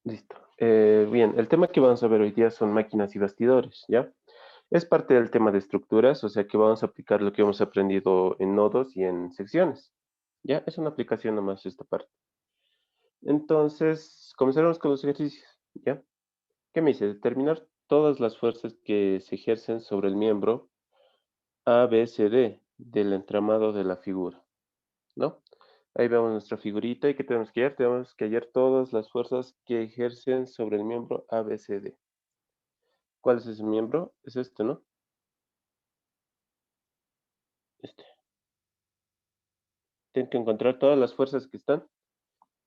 Listo. Bien, el tema que vamos a ver hoy día son máquinas y bastidores, ¿ya? Es parte del tema de estructuras, o sea que vamos a aplicar lo que hemos aprendido en nodos y en secciones, ¿ya? Es una aplicación nomás esta parte. Entonces, comenzaremos con los ejercicios, ¿ya? ¿Qué me dice? Determinar todas las fuerzas que se ejercen sobre el miembro A, B, C, D del entramado de la figura, ¿no? Ahí vemos nuestra figurita y ¿qué tenemos que hallar? Tenemos que hallar todas las fuerzas que ejercen sobre el miembro A, B, C, D. ¿Cuál es ese miembro? Es este, ¿no? Este. Tienen que encontrar todas las fuerzas que están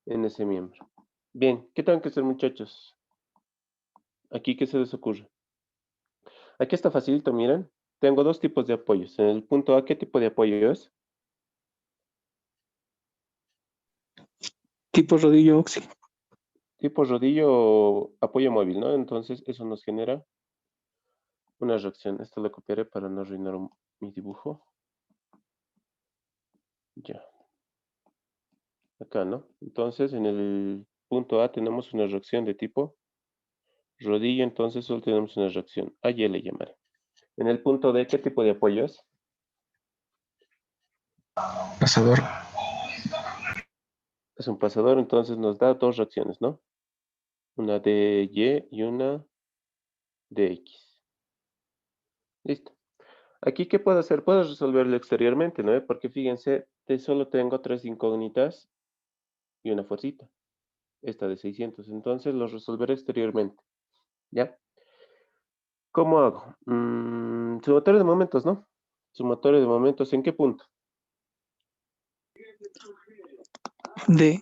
en ese miembro. Bien, ¿qué tengo que hacer, muchachos? Aquí, ¿qué se les ocurre? Aquí está facilito, miren. Tengo dos tipos de apoyos. En el punto A, ¿qué tipo de apoyo es? Tipo rodillo oxi. Tipo rodillo o apoyo móvil, ¿no? Entonces, eso nos genera una reacción. Esto lo copiaré para no arruinar mi dibujo. Ya. Acá, ¿no? Entonces, en el punto A tenemos una reacción de tipo rodillo, entonces solo tenemos una reacción. A y le llamaré. En el punto D, ¿qué tipo de apoyo es? Pasador. Es un pasador, entonces nos da dos reacciones, ¿no? Una de Y y una de X. Listo. Aquí, ¿qué puedo hacer? Puedo resolverlo exteriormente, ¿no? Porque fíjense, solo tengo tres incógnitas y una fuercita. Esta de 600. Entonces lo resolveré exteriormente. ¿Ya? ¿Cómo hago? Sumatorio de momentos, ¿no? Sumatorio de momentos, ¿en qué punto? D.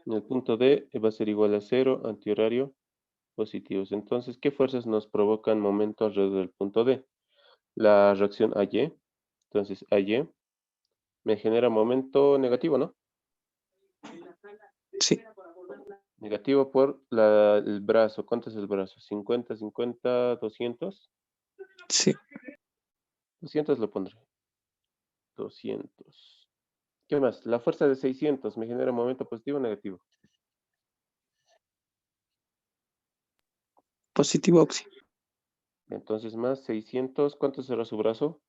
En el punto D va a ser igual a 0, antihorario, positivos. Entonces, ¿qué fuerzas nos provocan momento alrededor del punto D? La reacción AY. Entonces, AY me genera momento negativo, ¿no? Sí. Negativo por el brazo. ¿Cuánto es el brazo? 50, 50, 200. Sí. 200 lo pondré. 200. ¿Qué más? La fuerza de 600 me genera momento positivo o negativo. Positivo oxi. Entonces, más 600. ¿Cuánto será su brazo?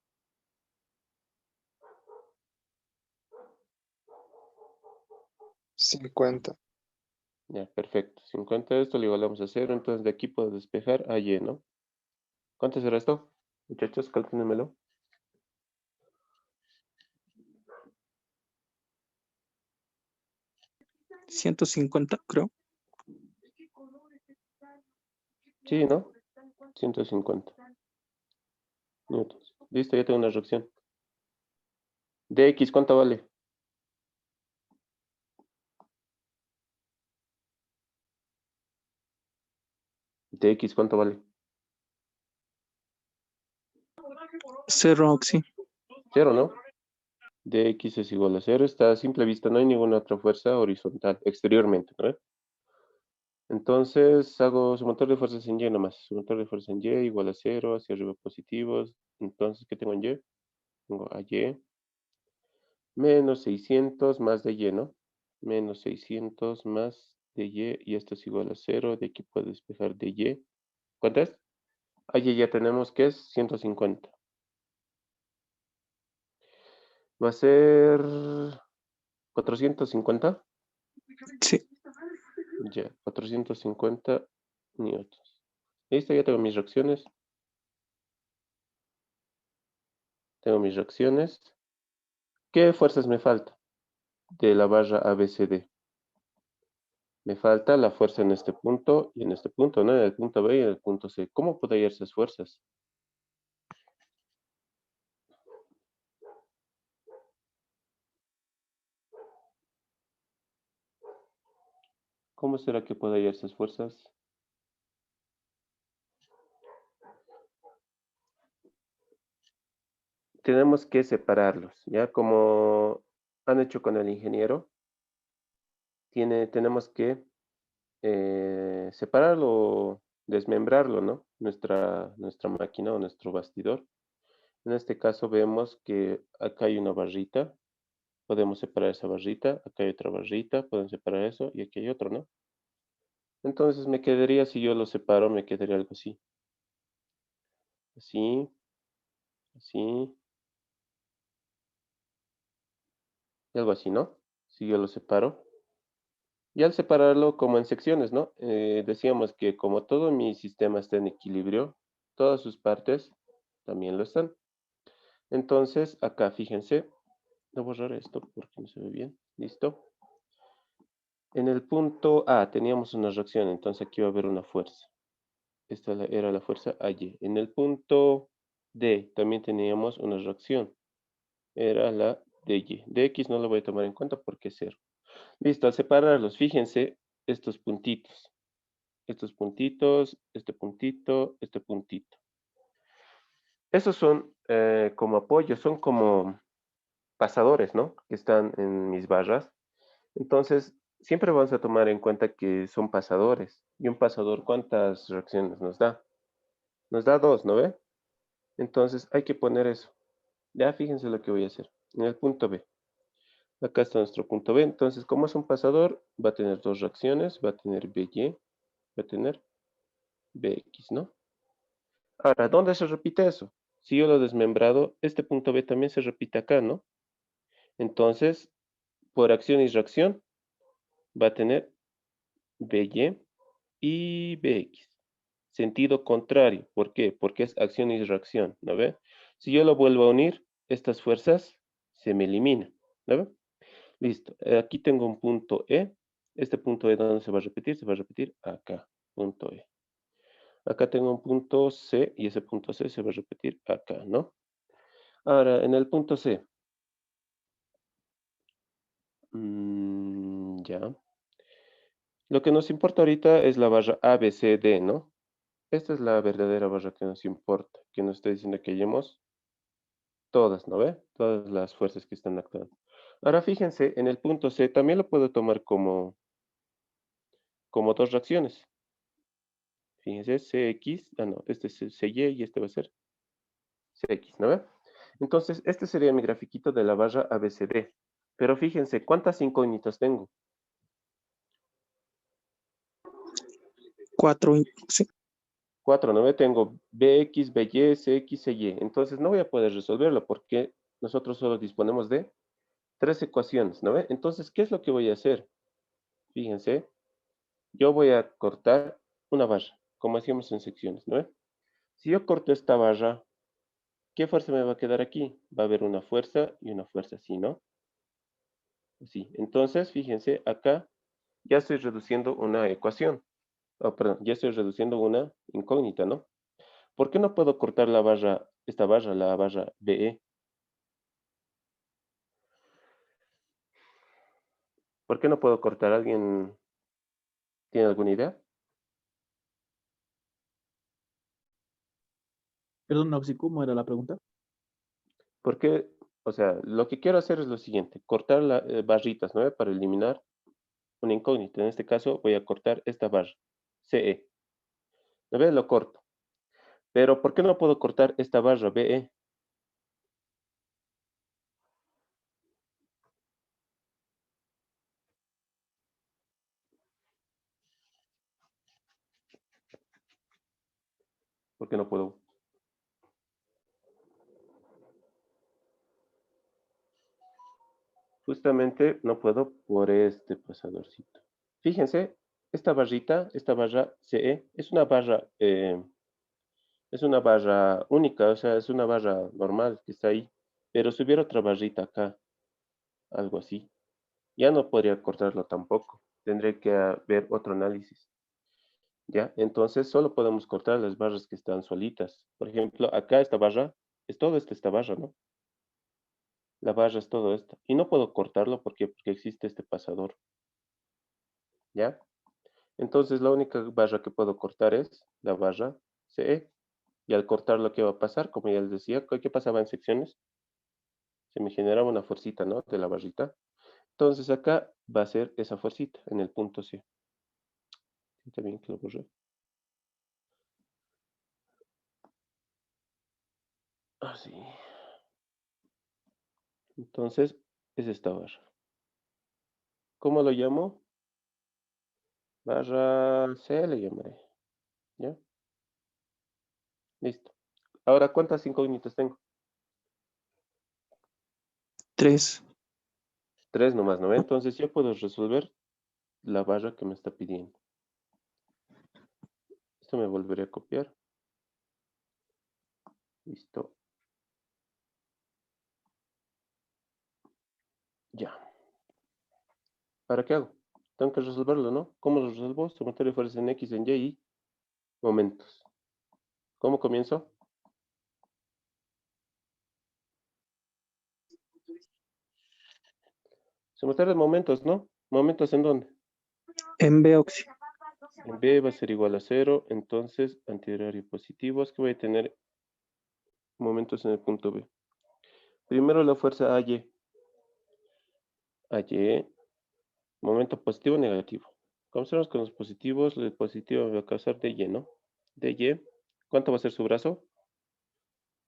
50. Ya, perfecto. 50 de esto lo igualamos a 0. Entonces, de aquí puedo despejar a Y, ¿no? ¿Cuánto será esto? Muchachos, cálculenmelo. 150, creo. Sí, ¿no? 150 newtons. Listo, ya tengo una reacción. Dx, ¿cuánto vale? Dx, ¿cuánto vale? 0 oxi. 0, ¿no? Dx es igual a 0. Está a simple vista, no hay ninguna otra fuerza horizontal, exteriormente, ¿no? Entonces, hago sumatorio de fuerzas en Y nomás. Sumatorio de fuerzas en Y igual a 0, hacia arriba positivos. Entonces, ¿qué tengo en Y? Tengo a Y menos 600 más de Y, ¿no? Menos 600 más de Y esto es igual a 0. De aquí puedo despejar de Y. ¿Cuánto es? A Y ya tenemos que es 150. Va a ser 450. Sí. Ya, 450 newtons. Listo, ya tengo mis reacciones. Tengo mis reacciones. ¿Qué fuerzas me falta de la barra ABCD? Me falta la fuerza en este punto y en este punto, ¿no? En el punto B y en el punto C. ¿Cómo puedo hallar esas fuerzas? ¿Cómo será que puedo hallar esas fuerzas? Tenemos que separarlos, ¿ya? Como han hecho con el ingeniero, tenemos que separarlo, desmembrarlo, ¿no? Nuestra máquina o nuestro bastidor. En este caso vemos que acá hay una barrita, podemos separar esa barrita, acá hay otra barrita, podemos separar eso y aquí hay otro, ¿no? Entonces me quedaría, si yo lo separo, me quedaría algo así. Así, así, y algo así, ¿no? Si yo lo separo. Y al separarlo como en secciones, ¿no? Decíamos que como todo mi sistema está en equilibrio, todas sus partes también lo están. Entonces, acá, fíjense, voy a borrar esto porque no se ve bien. Listo. En el punto A teníamos una reacción, entonces aquí va a haber una fuerza. Esta era la fuerza AY. En el punto D también teníamos una reacción. Era la DY. DX no lo voy a tomar en cuenta porque es cero. Listo, al separarlos, fíjense estos puntitos. Estos puntitos, este puntito, este puntito. Esos son como apoyos, son como pasadores, ¿no? Que están en mis barras. Entonces, siempre vamos a tomar en cuenta que son pasadores. Y un pasador, ¿cuántas reacciones nos da? Nos da dos, ¿no ve? Entonces, hay que poner eso. Ya fíjense lo que voy a hacer. En el punto B. Acá está nuestro punto B. Entonces, como es un pasador, va a tener dos reacciones. Va a tener BY, va a tener BX, ¿no? Ahora, ¿dónde se repite eso? Si yo lo he desmembrado, este punto B también se repite acá, ¿no? Entonces, por acción y reacción, va a tener BY y BX. Sentido contrario. ¿Por qué? Porque es acción y reacción, ¿no ve? Si yo lo vuelvo a unir, estas fuerzas se me eliminan, ¿no ve? Listo. Aquí tengo un punto E. Este punto E, ¿dónde se va a repetir? Se va a repetir acá, punto E. Acá tengo un punto C y ese punto C se va a repetir acá, ¿no? Ahora, en el punto C. Ya. Lo que nos importa ahorita es la barra A, B, C, D, ¿no? Esta es la verdadera barra que nos importa, que nos está diciendo que hallemos todas, ¿no ve? Todas las fuerzas que están actuando. Ahora fíjense, en el punto C también lo puedo tomar como dos reacciones. Fíjense, CX, no, este es CY y este va a ser CX, ¿no ve? Entonces, este sería mi grafiquito de la barra ABCD. Pero fíjense, ¿cuántas incógnitas tengo? 4, sí. 4, ¿no ve? Tengo BX, BY, CX, CY. Entonces, no voy a poder resolverlo porque nosotros solo disponemos de tres ecuaciones, ¿no ve? Entonces, ¿qué es lo que voy a hacer? Fíjense, yo voy a cortar una barra, como hacíamos en secciones, ¿no ve? Si yo corto esta barra, ¿qué fuerza me va a quedar aquí? Va a haber una fuerza y una fuerza así, ¿no? Así. Entonces, fíjense, acá ya estoy reduciendo una ecuación. Oh, perdón, ya estoy reduciendo una incógnita, ¿no? ¿Por qué no puedo cortar la barra, esta barra, la barra BE? ¿Por qué no puedo cortar? ¿Alguien tiene alguna idea? Perdón, Noxy, ¿cómo era la pregunta? Porque, o sea, lo que quiero hacer es lo siguiente, cortar las barritas, ¿no? Para eliminar una incógnita. En este caso voy a cortar esta barra, CE. ¿No ves? Lo corto. Pero ¿por qué no puedo cortar esta barra BE? ¿Por qué no puedo? Justamente no puedo por este pasadorcito. Fíjense, esta barrita, esta barra CE, es una barra única, o sea, es una barra normal que está ahí. Pero si hubiera otra barrita acá, algo así, ya no podría cortarlo tampoco. Tendré que ver otro análisis. ¿Ya? Entonces solo podemos cortar las barras que están solitas. Por ejemplo, acá esta barra, es todo esta barra, ¿no? La barra es todo esto. Y no puedo cortarlo porque existe este pasador. ¿Ya? Entonces la única barra que puedo cortar es la barra CE. Y al cortarlo, ¿qué va a pasar? Como ya les decía, ¿qué pasaba en secciones? Se me generaba una fuercita, ¿no? De la barrita. Entonces acá va a ser esa fuercita en el punto C. Está bien que lo borré. Así. Entonces es esta barra. ¿Cómo lo llamo? barra C le llamaré. ¿Ya? Listo. Ahora, ¿cuántas incógnitas tengo? 3. 3 nomás, ¿no? Entonces yo puedo resolver la barra que me está pidiendo. Esto me volveré a copiar. Listo. Ya. ¿Para qué hago? Tengo que resolverlo, ¿no? ¿Cómo lo resuelvo? Sumatoria de fuerzas en X, en Y y momentos. ¿Cómo comienzo? Sumatoria de momentos, ¿no? ¿Momentos en dónde? En B, Oxi. En B va a ser igual a 0, entonces antihorario positivo es que voy a tener momentos en el punto B. Primero la fuerza AY. AY, momento positivo o negativo. Comenzamos con los positivos, el positivo me va a causar DY, ¿no? DY, ¿cuánto va a ser su brazo?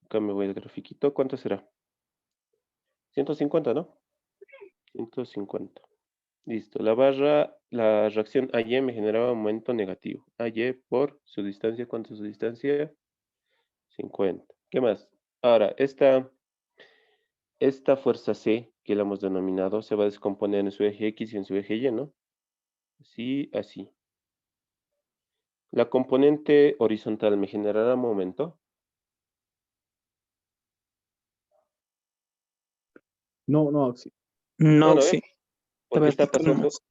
Acá me voy al grafiquito, ¿cuánto será? 150, ¿no? 150. Listo, la barra, la reacción AY me generaba un momento negativo. AY por su distancia, ¿cuánto es su distancia? 50. ¿Qué más? Ahora, esta fuerza C, que la hemos denominado, se va a descomponer en su eje X y en su eje Y, ¿no? Así, así. La componente horizontal me generará momento. No, no, Oxi. No, No, no, Oxi. Está porque está vertical pasando, nomás.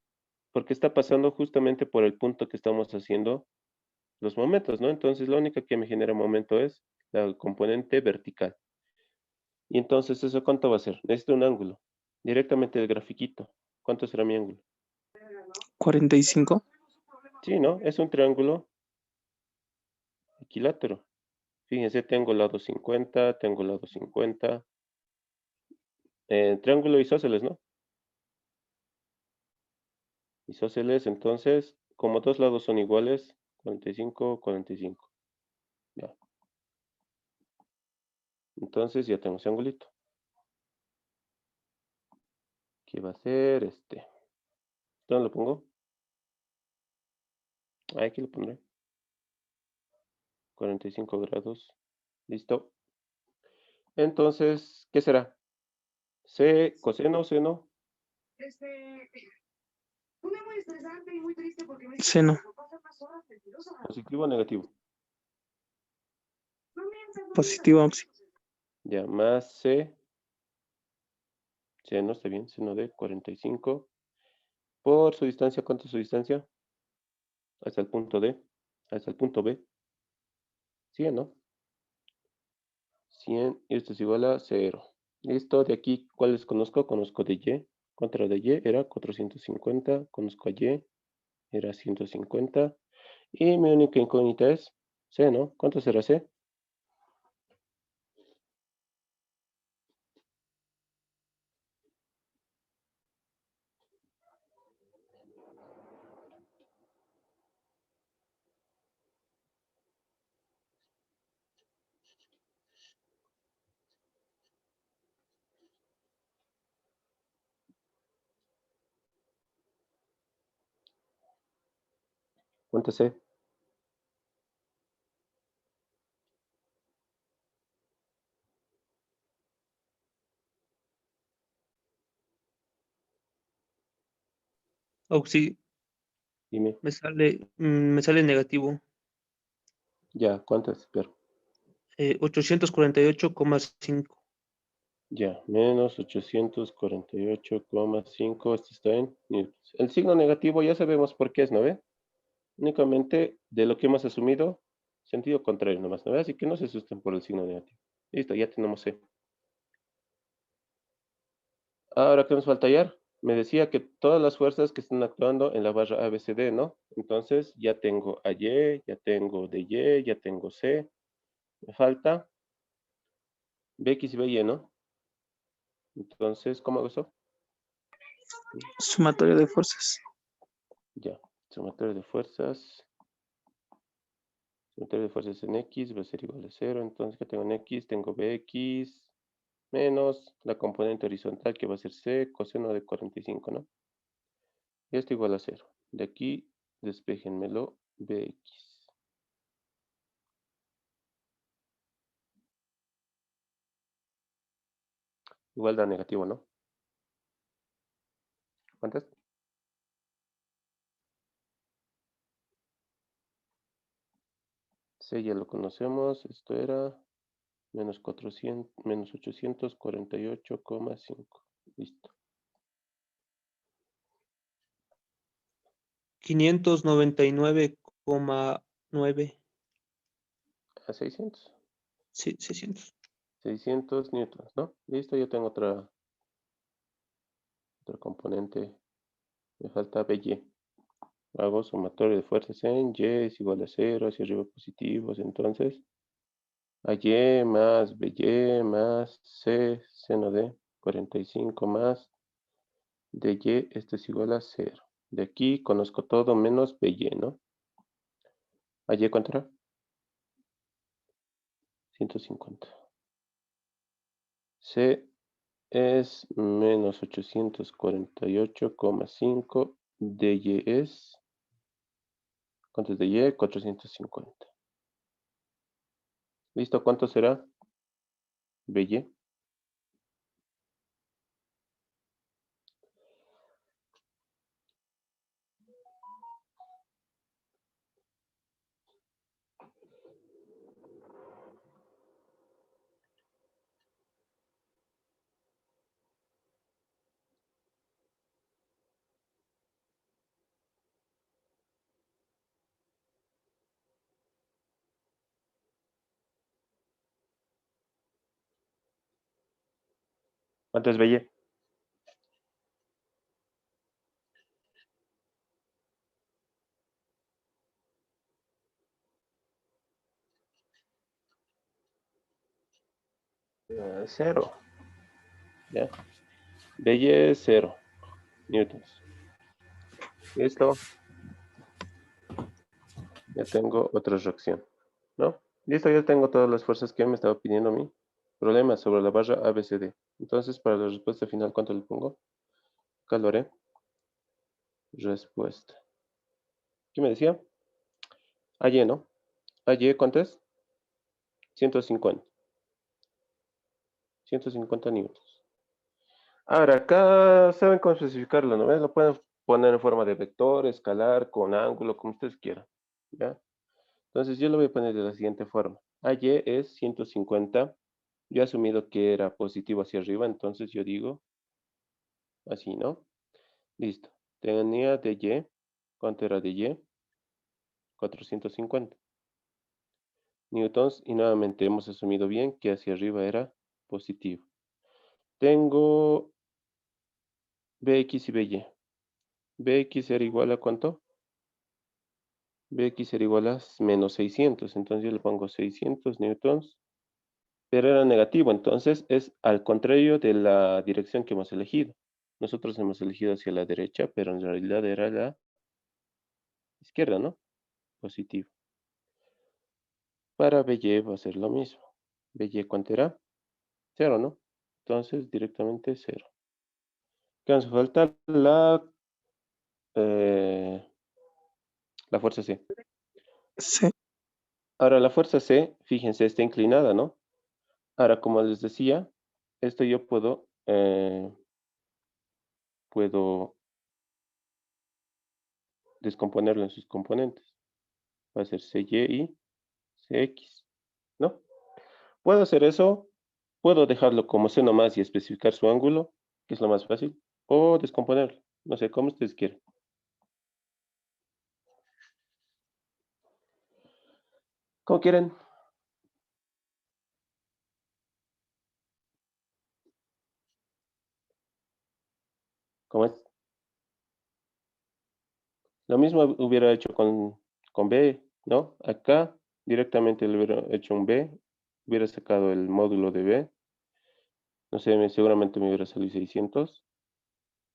porque está pasando justamente por el punto que estamos haciendo los momentos, ¿no? Entonces, la única que me genera momento es la componente vertical. Y entonces, ¿eso cuánto va a ser? Necesito un ángulo. Directamente del grafiquito. ¿Cuánto será mi ángulo? 45. Sí, ¿no? Es un triángulo equilátero. Fíjense, tengo lado 50, tengo lado 50. Triángulo isósceles, ¿no? Isósceles, entonces, como dos lados son iguales, 45, 45. Ya. Entonces ya tengo ese angulito. ¿Qué va a ser este? ¿Dónde lo pongo? Ah, aquí lo pondré. 45 grados. Listo. Entonces, ¿qué será? C, coseno, seno, Seno. positivo o negativo. Positivo, Oxi. Ya, más C, seno, está bien, seno de 45. Por su distancia, ¿cuánto es su distancia? Hasta el punto D, hasta el punto B. 100, ¿no? 100, y esto es igual a 0. Listo, de aquí, ¿cuáles conozco? Conozco de Y. Contra de Y era 450. Conozco a Y, era 150. Y mi única incógnita es C, ¿no? ¿Cuánto será C? ¿Cuánto es C? Oxi, Dime. me sale negativo. Ya, ¿cuánto es? Pero, 848,5. ya, menos 848,5. Esto está en newtons. El signo negativo ya sabemos por qué es, ¿no ve? Únicamente de lo que hemos asumido, sentido contrario nomás, ¿no ve? Así que no se asusten por el signo negativo. Listo, ya tenemos C. Ahora, ¿qué nos falta hallar? Me decía que todas las fuerzas que están actuando en la barra ABCD, ¿no? Entonces, ya tengo a Y, ya tengo DY, ya tengo C. Me falta BX y BY, ¿no? Entonces, ¿cómo hago eso? Sumatoria de fuerzas. Ya, sumatoria de fuerzas. Sumatoria de fuerzas en X va a ser igual a 0. Entonces, ¿qué tengo en X? Tengo BX menos la componente horizontal que va a ser C, coseno de 45, ¿no? Y esto igual a 0. De aquí Despéjenmelo, Bx. Igual da negativo, ¿no? ¿Cuántas? C ya lo conocemos. Esto era menos 400, menos 848,5. Listo. 599,9. A 600. Sí, 600. 600 newtons, ¿no? Listo, yo tengo otra componente. Me falta BY. Hago sumatorio de fuerzas en Y es igual a 0, hacia arriba positivos. Entonces, AY más BY más C seno de 45 más DY, esto es igual a 0. De aquí conozco todo menos BY, ¿no? AY, ¿cuánto era? 150. C es menos 848,5. DY es... ¿Cuánto es DY? 450. ¿Listo? ¿Cuánto será BY? ¿Cuánto es BY? Cero. ¿Ya? BY es 0 newtons. ¿Listo? Ya tengo otra reacción, ¿no? Listo, ya tengo todas las fuerzas que me estaba pidiendo a mí. Problema sobre la barra ABCD. Entonces, para la respuesta final, ¿cuánto le pongo? Acá lo haré. Respuesta. ¿Qué me decía? AY, ¿no? AY, ¿cuánto es? 150. 150 newtons. Ahora, acá saben cómo especificarlo, ¿no? Lo pueden poner en forma de vector, escalar, con ángulo, como ustedes quieran. ¿Ya? Entonces, yo lo voy a poner de la siguiente forma. AY es 150. Yo he asumido que era positivo hacia arriba, entonces yo digo así, ¿no? Listo. Tenía de Y. ¿Cuánto era de Y? 450 newtons. Y nuevamente hemos asumido bien que hacia arriba era positivo. Tengo Bx y By. Bx era igual a ¿cuánto? Bx era igual a menos 600. Entonces yo le pongo 600 newtons. Pero era negativo. Entonces es al contrario de la dirección que hemos elegido. Nosotros hemos elegido hacia la derecha, pero en realidad era la izquierda, ¿no? Positivo. Para BY va a ser lo mismo. BY, ¿cuánto era? 0, ¿no? Entonces directamente 0. ¿Qué nos falta? La fuerza C. C. Ahora la fuerza C, fíjense, está inclinada, ¿no? Ahora, como les decía, esto yo puedo descomponerlo en sus componentes. Va a ser CY y CX, ¿no? Puedo hacer eso, puedo dejarlo como C nomás y especificar su ángulo, que es lo más fácil, o descomponerlo, no sé, como ustedes quieran. ¿Cómo quieren? ¿Cómo es? Lo mismo hubiera hecho con B, ¿no? Acá directamente le hubiera hecho un B, hubiera sacado el módulo de B, no sé, seguramente me hubiera salido 600.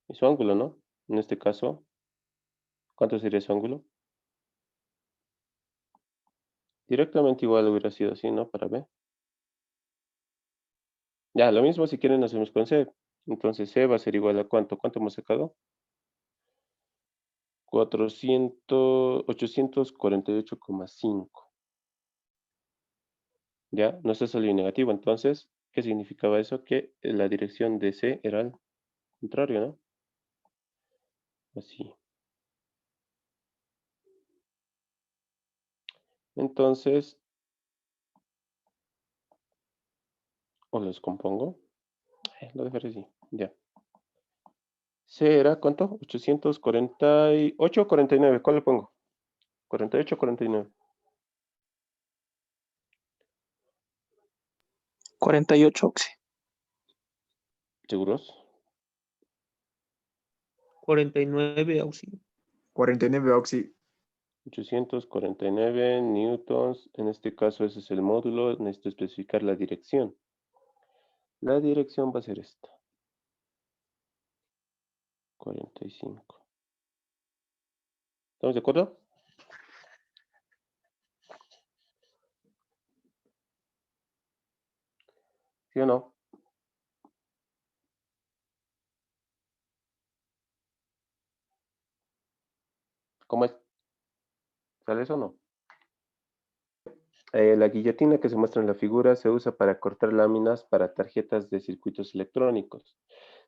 Y su ángulo, ¿no? En este caso, ¿cuánto sería su ángulo? Directamente igual hubiera sido así, ¿no? Para B. Ya, lo mismo si quieren hacemos con C. Entonces C va a ser igual a ¿cuánto? ¿Cuánto hemos sacado? 848,5. ¿Ya? No se salió negativo. Entonces, ¿qué significaba eso? Que la dirección de C era al contrario, ¿no? Así. Entonces, o los compongo. Lo dejaré así. Ya. C era, ¿cuánto? 848 o 49. ¿Cuál le pongo? 48 o 49. 48, Oxy. ¿Seguros? 49, auxilio. 49, Oxy. 849 newtons. En este caso, ese es el módulo. Necesito especificar la dirección. La dirección va a ser esta. 45. ¿Estamos de acuerdo? ¿Sí o no? ¿Cómo es? ¿Sale eso o no? La guillotina que se muestra en la figura se usa para cortar láminas para tarjetas de circuitos electrónicos.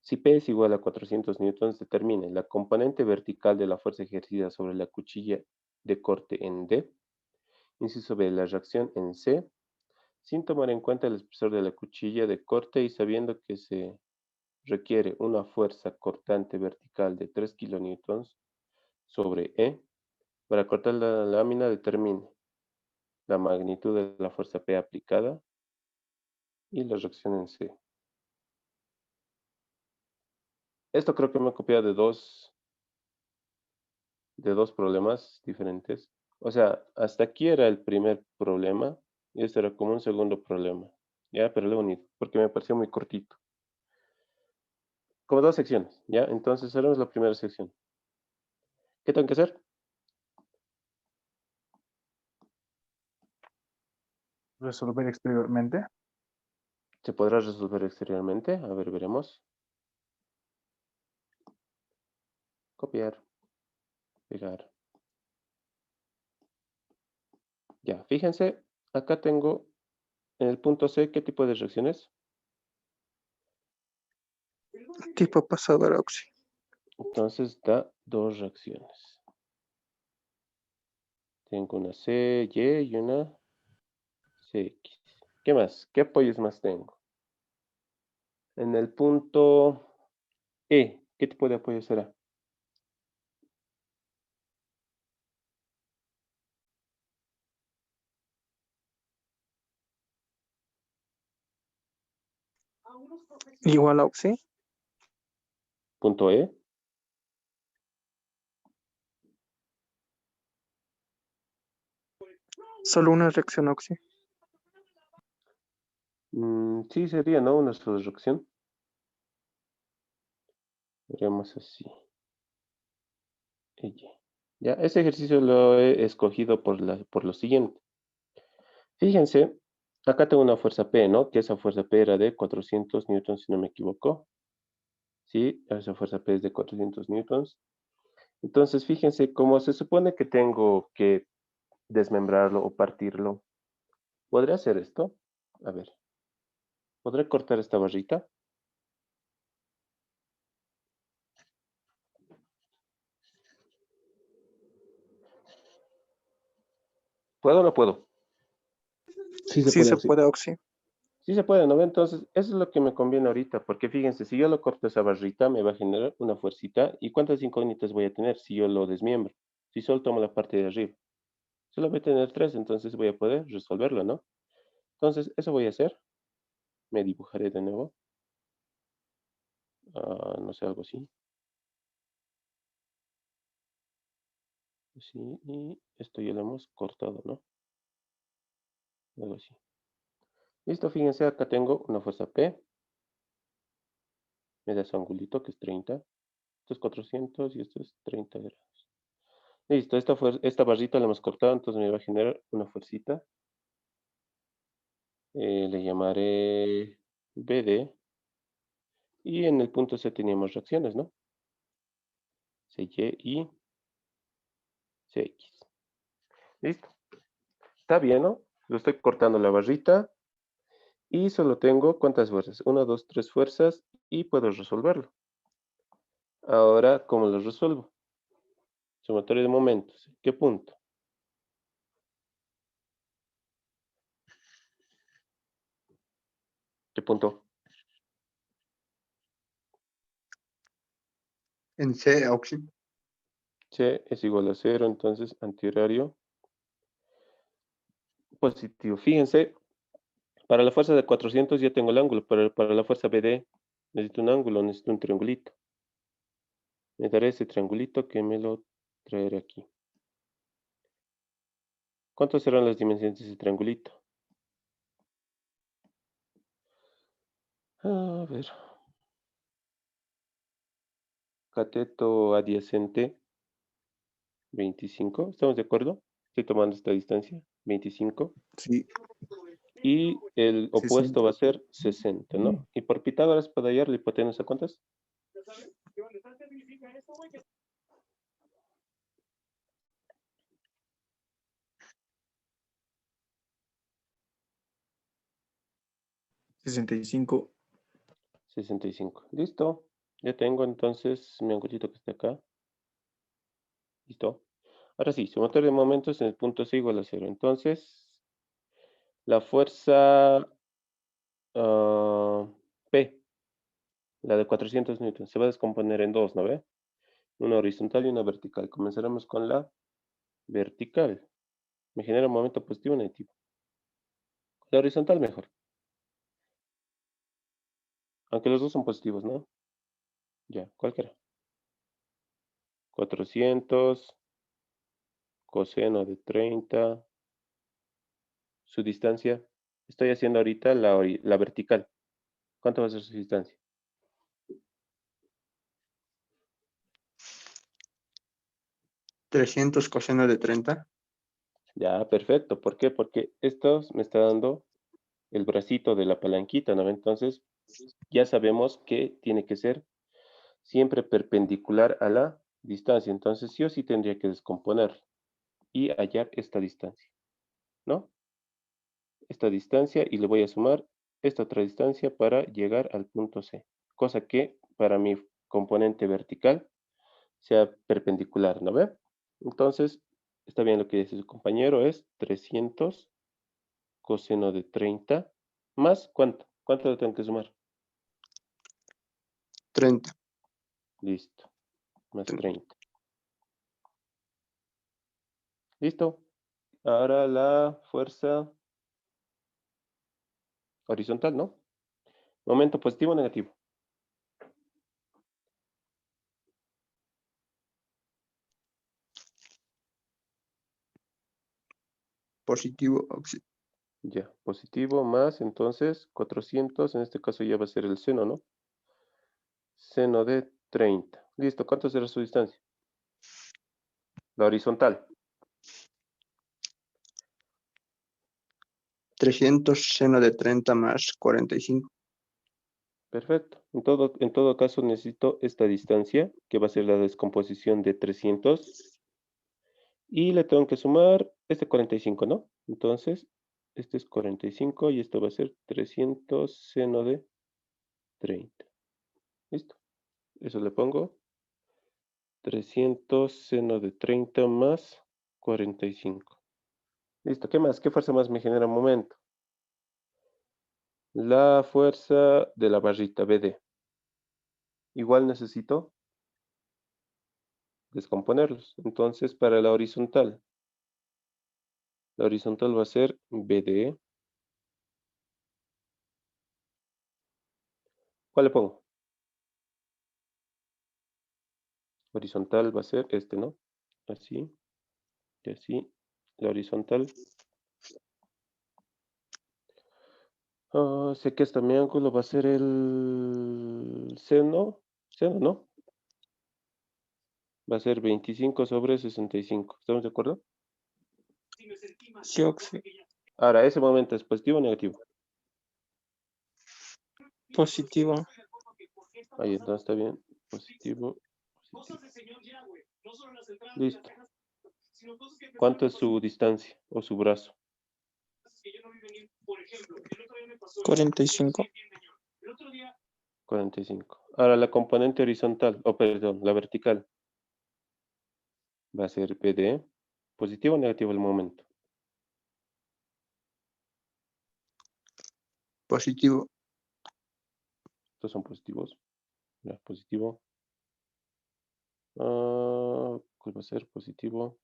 Si P es igual a 400 newtons, determine la componente vertical de la fuerza ejercida sobre la cuchilla de corte en D, inciso B, la reacción en C, sin tomar en cuenta el espesor de la cuchilla de corte y sabiendo que se requiere una fuerza cortante vertical de 3 kilonewtons sobre E. Para cortar la lámina, determine la magnitud de la fuerza P aplicada y la reacción en C. Esto creo que me he copiado de dos problemas diferentes. O sea, hasta aquí era el primer problema y este era como un segundo problema. Ya, pero lo he unido porque me pareció muy cortito. Como dos secciones, ¿ya? Entonces haremos la primera sección. ¿Qué tengo que hacer? Resolver exteriormente. Se podrá resolver exteriormente. A ver, veremos. Copiar. Pegar. Ya, fíjense, acá tengo en el punto C, ¿qué tipo de reacciones? Tipo pasador, Oxy. Entonces da dos reacciones. Tengo una CY y una CX. ¿Qué más? ¿Qué apoyos más tengo? En el punto E, ¿qué tipo de apoyo será? Igual a Oxy. Punto E. Solo una reacción, Oxy. Sí, sería, ¿no? Una sola reacción. Veremos así. Y. Ya, ese ejercicio lo he escogido por lo siguiente. Fíjense, acá tengo una fuerza P, ¿no? Que esa fuerza P era de 400 newtons, si no me equivoco. Sí, esa fuerza P es de 400 newtons. Entonces, fíjense, como se supone que tengo que desmembrarlo o partirlo, ¿podré hacer esto? A ver, ¿podré cortar esta barrita? ¿Puedo o no puedo? Sí se Sí puede, se Oxy. puede, Oxy. Sí se puede, ¿no ve? Entonces, eso es lo que me conviene ahorita, porque fíjense, si yo lo corto esa barrita, me va a generar una fuercita. ¿Y cuántas incógnitas voy a tener si yo lo desmiembro? Si solo tomo la parte de arriba. Solo voy a tener 3, entonces voy a poder resolverlo, ¿no? Entonces, eso voy a hacer. Me dibujaré de nuevo. No sé, algo así. Así, y esto ya lo hemos cortado, ¿no? Algo así. Listo, fíjense, acá tengo una fuerza P. Me da su angulito, que es 30. Esto es 400 y esto es 30 grados. Listo, esta barrita la hemos cortado, entonces me va a generar una fuercita. Le llamaré BD. Y en el punto C teníamos reacciones, ¿no? CY y CX. Listo. Está bien, ¿no? Lo estoy cortando la barrita. Y solo tengo, ¿cuántas fuerzas? 1, 2, 3 fuerzas y puedo resolverlo. Ahora, ¿cómo lo resuelvo? Sumatoria de momentos. ¿Qué punto? ¿Qué punto? En C, Oxy. C es igual a 0, entonces antihorario positivo. Fíjense, para la fuerza de 400 ya tengo el ángulo, pero para la fuerza BD necesito un ángulo, necesito un triangulito. Me daré ese triangulito que me lo traeré aquí. ¿Cuántas serán las dimensiones de ese triangulito? A ver. Cateto adyacente 25. ¿Estamos de acuerdo? Estoy tomando esta distancia. 25. Sí. Y el opuesto 60. va a ser 60, ¿no? Y por Pitágoras puedo hallar la hipotenusa, ¿cuántas? $65. 65. Listo. Ya tengo entonces mi angulito que está acá. Listo. Ahora sí, sumatoria de momentos en el punto C igual a 0. Entonces, la fuerza P, la de 400 newtons, se va a descomponer en dos, ¿no ve? Una horizontal y una vertical. Comenzaremos con la vertical. Me genera un momento positivo o negativo. La horizontal mejor. Aunque los dos son positivos, ¿no? Ya, cualquiera. 400 coseno de 30. Su distancia. Estoy haciendo ahorita la vertical. ¿Cuánto va a ser su distancia? 300 coseno de 30. Ya, perfecto. ¿Por qué? Porque esto me está dando el bracito de la palanquita, ¿no? Entonces, ya sabemos que tiene que ser siempre perpendicular a la distancia. Entonces, sí o sí tendría que descomponer y hallar esta distancia, ¿no? Esta distancia y le voy a sumar esta otra distancia para llegar al punto C. Cosa que para mi componente vertical sea perpendicular, ¿no ve? Entonces, está bien lo que dice su compañero, es 300 coseno de 30 más ¿cuánto? ¿Cuánto le tengo que sumar? 30. Listo, más 30. Listo. Ahora la fuerza horizontal, ¿no? Momento positivo o negativo. Positivo, Oxy. Ya, positivo más, entonces 400, en este caso ya va a ser el seno, ¿no? Seno de 30. Listo, ¿cuánto será su distancia? La horizontal. 300 seno de 30 más 45. Perfecto. En todo caso necesito esta distancia, que va a ser la descomposición de 300. Y le tengo que sumar este 45, ¿no? Entonces, este es 45 y esto va a ser 300 seno de 30. ¿Listo? Eso le pongo 300 seno de 30 más 45. Listo, ¿qué más? ¿Qué fuerza más me genera momento? La fuerza de la barrita BD. Igual necesito descomponerlos. Entonces, para la horizontal va a ser BD. ¿Cuál le pongo? Horizontal va a ser este, ¿no? Así, y así. La horizontal. Sé que este mi ángulo va a ser el seno. Seno, ¿no? Va a ser 25 sobre 65. ¿Estamos de acuerdo? Sí, Oxy. Ahora, ¿ese momento es positivo o negativo? Positivo. Ahí entonces está bien. Positivo, positivo. Listo. ¿Cuánto es su distancia o su brazo? 45. 45. Ahora la componente horizontal, o perdón, la vertical, va a ser BD. ¿Positivo o negativo el momento? Positivo. Estos son positivos. Ya, positivo. ¿Cuál va a ser positivo?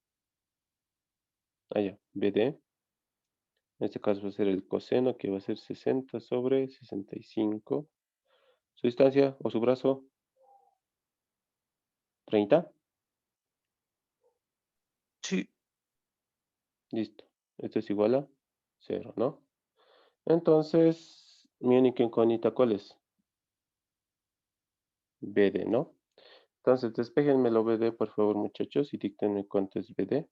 Ya, BD. En este caso va a ser el coseno, que va a ser 60 sobre 65. Su distancia o su brazo, 30. Sí. Listo. Esto es igual a 0, ¿no? Entonces, mi única incógnita, ¿cuál es? BD, ¿no? Entonces, despéjenmelo BD, por favor, muchachos, y díctenme cuánto es BD.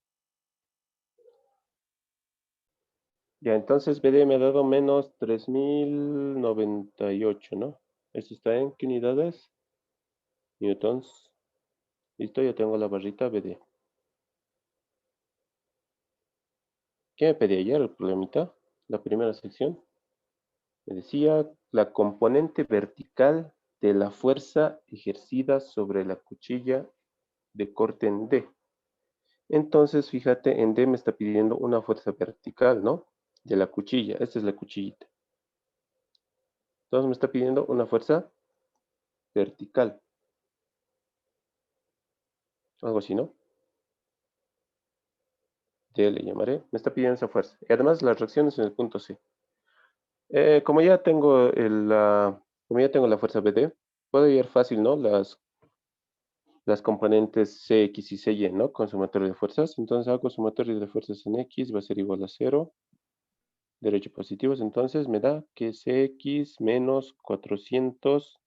Ya, entonces BD me ha dado menos 3098, ¿no? ¿Esto está en qué unidades? Newtons. Listo, ya tengo la barrita BD. ¿Qué me pedí ayer el problemita? La primera sección. Me decía la componente vertical de la fuerza ejercida sobre la cuchilla de corte en D. Entonces, fíjate, en D me está pidiendo una fuerza vertical, ¿no? De la cuchilla. Esta es la cuchillita. Entonces me está pidiendo una fuerza vertical. Algo así, ¿no? D le llamaré. Me está pidiendo esa fuerza. Y además las reacciones en el punto C. Como ya tengo como ya tengo la fuerza BD, puedo hallar fácil, ¿no? Las componentes Cx y Cy, ¿no? Con sumatorio de fuerzas. Entonces hago sumatorio de fuerzas en X, va a ser igual a 0. Derecho positivos, entonces me da que Cx menos 400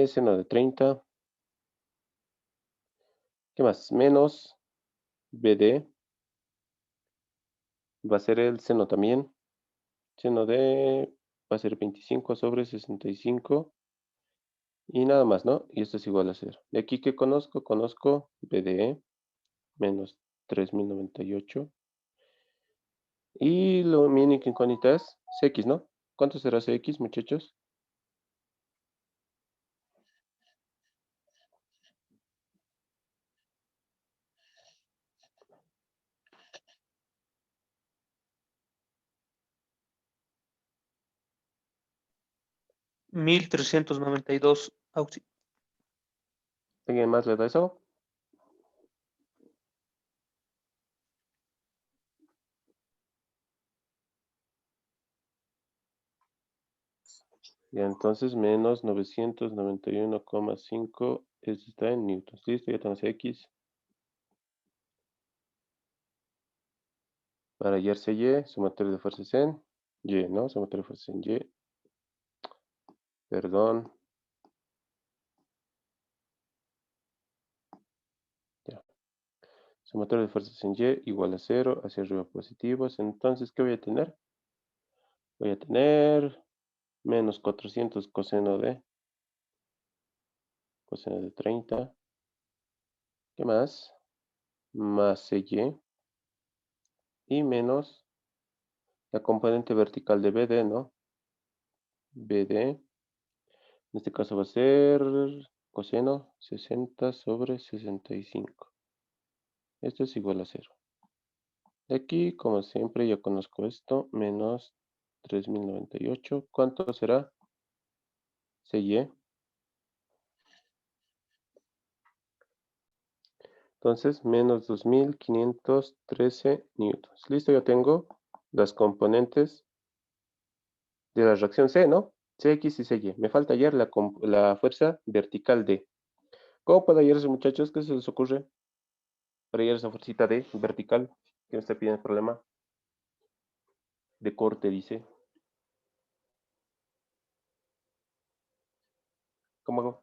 seno de 30. ¿Qué más? Menos BD. Va a ser el seno también. Seno de va a ser 25 sobre 65. Y nada más, ¿no? Y esto es igual a 0. De aquí que conozco, BDE menos 3098. Y lo mi única incógnita es Cx, ¿no? ¿Cuánto será Cx, muchachos? $1,392 auxi. ¿Alguien más le da eso? Ya, entonces menos 991,5. Esto está en newtons. Listo, ya tenemos X. Para hallarse Y, sumatorio de fuerzas en Y, ¿no? Sumatorio de fuerzas en Y. Perdón. Ya. Sumatorio de fuerzas en Y igual a 0, hacia arriba positivos. Entonces, ¿qué voy a tener? Voy a tener menos 400 coseno de 30. ¿Qué más? Más CY. Y menos la componente vertical de BD, ¿no? BD. En este caso va a ser coseno 60 sobre 65. Esto es igual a 0. De aquí, como siempre, yo conozco esto, menos 3098. ¿Cuánto será? CY. Entonces, menos 2513 newtons. Listo, ya tengo las componentes de la reacción C, ¿no? Cx y Cy. Me falta hallar la fuerza vertical D. ¿Cómo puedo hallar eso, muchachos? ¿Qué se les ocurre para hallar esa fuercita D vertical? ¿Qué me está pidiendo el problema? De corte, dice. ¿Cómo hago?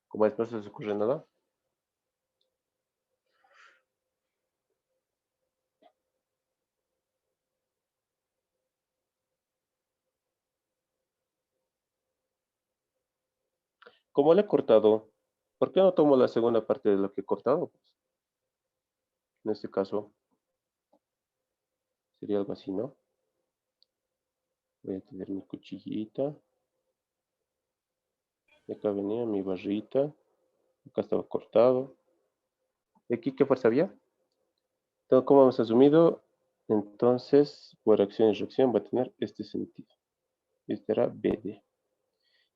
Como después no se les ocurre nada. como le he cortado, ¿por qué no tomo la segunda parte de lo que he cortado? Pues, en este caso, sería algo así, ¿no? Voy a tener mi cuchillita. Y acá venía mi barrita. Acá estaba cortado. ¿Y aquí qué fuerza había? Entonces, como hemos asumido, entonces, por acción y reacción va a tener este sentido. Este era BD.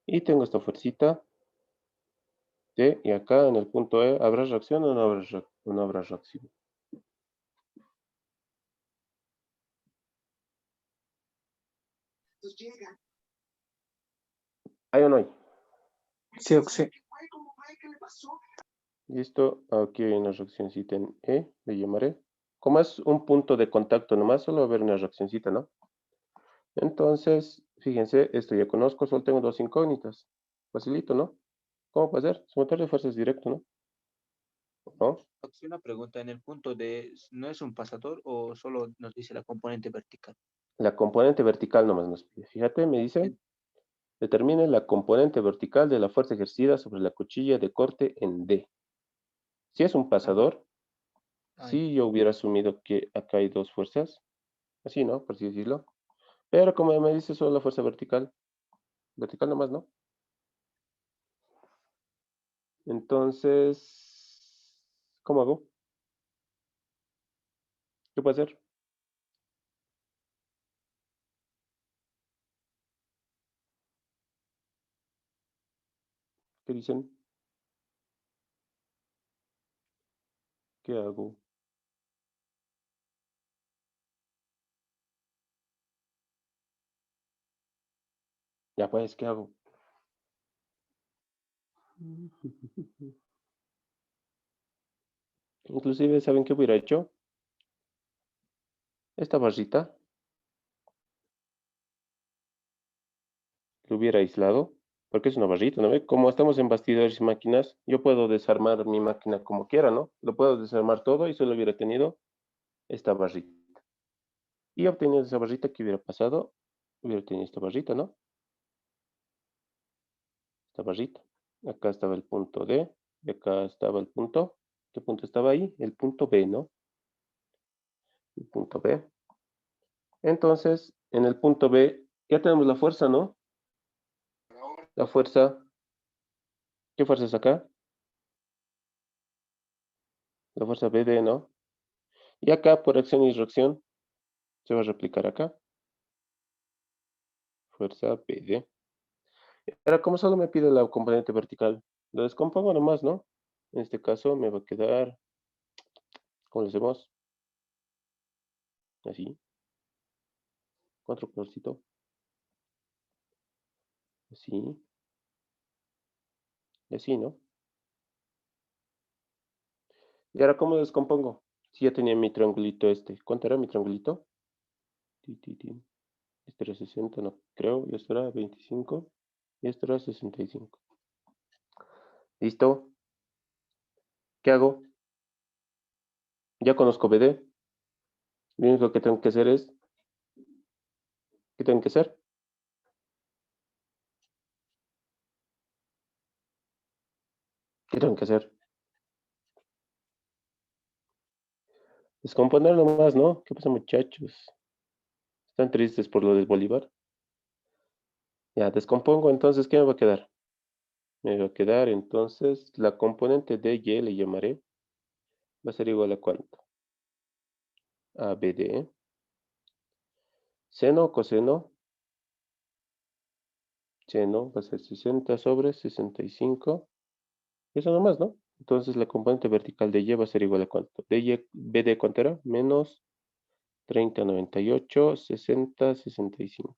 Y tengo esta fuercita T, y acá en el punto E, ¿habrá reacción o no habrá reacción? ¿Hay o no hay? Sí o sí. Listo, aquí hay una reaccioncita en E, le llamaré. Como es un punto de contacto nomás, solo va a haber una reaccioncita, ¿no? Entonces, fíjense, esto ya conozco, solo tengo dos incógnitas. Facilito, ¿no? ¿Cómo puede ser? Sumatorio de fuerzas directo, ¿no? ¿No? Una pregunta, en el punto D, ¿no es un pasador o solo nos dice la componente vertical? La componente vertical nomás nos pide. Fíjate, me dice, determine la componente vertical de la fuerza ejercida sobre la cuchilla de corte en D. Si es un pasador, sí yo hubiera asumido que acá hay dos fuerzas, así, ¿no? Por así decirlo. Pero como me dice solo la fuerza vertical, vertical nomás, ¿no? Entonces, ¿cómo hago? ¿Qué puedo hacer? ¿Qué dicen? ¿Qué hago? Ya pues, ¿qué hago? Inclusive, ¿saben qué hubiera hecho? Esta barrita lo hubiera aislado, porque es una barrita, ¿no ve? Como estamos en bastidores y máquinas, yo puedo desarmar mi máquina como quiera, ¿no? Lo puedo desarmar todo y solo hubiera tenido esta barrita. Y obteniendo esa barrita, ¿qué hubiera pasado? Hubiera tenido esta barrita, ¿no? Esta barrita. Acá estaba el punto D, y acá estaba el punto. ¿Qué punto estaba ahí? El punto B, ¿no? El punto B. Entonces, en el punto B, ya tenemos la fuerza, ¿no? La fuerza, ¿qué fuerza es acá? La fuerza BD, ¿no? Y acá, por acción y reacción, se va a replicar acá. Fuerza BD. Ahora, como solo me pide la componente vertical, lo descompongo nomás, ¿no? En este caso me va a quedar, ¿cómo lo hacemos? Así. Otro colorcito. Así. Y así, ¿no? Y ahora, ¿cómo lo descompongo? Si ya tenía mi triangulito este. ¿Cuánto era mi triangulito? Este era 60, no creo. Y esto era 25. Y esto era 65. ¿Listo? ¿Qué hago? Ya conozco BD. Lo único que tengo que hacer es... ¿Qué tengo que hacer? ¿Qué tengo que hacer? Descomponer nomás, ¿no? ¿Qué pasa, muchachos? ¿Están tristes por lo del Bolívar? Ya, descompongo, entonces, ¿qué me va a quedar? Me va a quedar, entonces, la componente de Y, le llamaré, va a ser igual a ¿cuánto? A BD. Seno o coseno. Seno va a ser 60 sobre 65. Eso nomás, ¿no? Entonces, la componente vertical de Y va a ser igual a ¿cuánto? De Y, BD, ¿cuánto era? Menos 30, 98, 60, 65.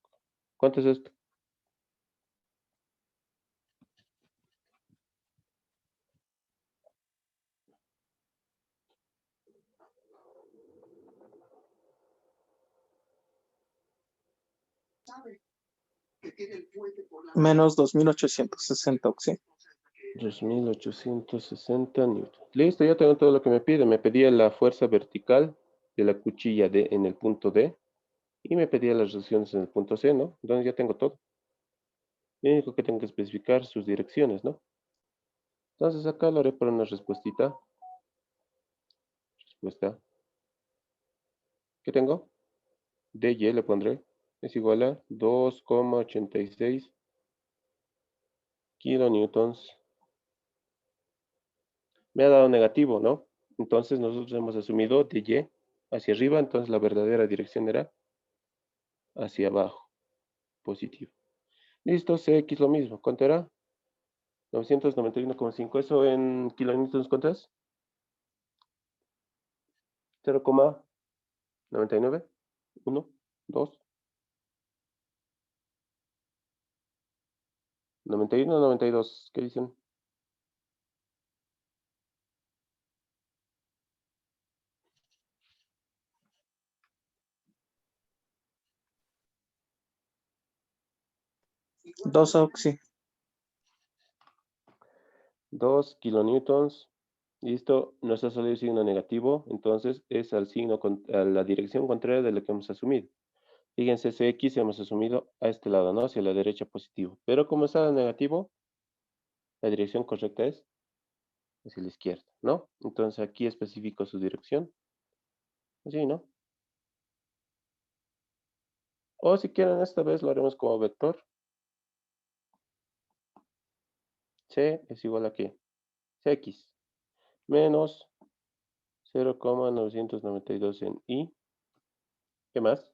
¿Cuánto es esto? Menos 2860 oxi. 2860 newton. Listo, ya tengo todo lo que me pide. Me pedía la fuerza vertical de la cuchilla D en el punto D y me pedía las reacciones en el punto C, ¿no? Entonces ya tengo todo. Lo único que tengo que especificar sus direcciones, ¿no? Entonces acá lo haré por una respuestita. Respuesta. ¿Qué tengo? dy le pondré. Es igual a 2,86 kilonewtons. Me ha dado negativo, ¿no? Entonces nosotros hemos asumido dy hacia arriba, entonces la verdadera dirección era hacia abajo, positivo. Listo, cx lo mismo. ¿Cuánto era? 991,5. ¿Eso en kilonewtons cuánto es? 0,99. 1, 2. 91, 92. ¿Qué dicen? Dos oxi. 2 kilonewtons. Listo, nos ha salido el signo negativo, entonces es al signo, a la dirección contraria de lo que hemos asumido. Fíjense, Cx hemos asumido a este lado, ¿no? Hacia la derecha positivo. Pero como está negativo, la dirección correcta es hacia la izquierda, ¿no? Entonces aquí especifico su dirección. Así, ¿no? O si quieren, esta vez lo haremos como vector. C es igual a ¿qué? Cx menos 0,992 en y. ¿Qué más?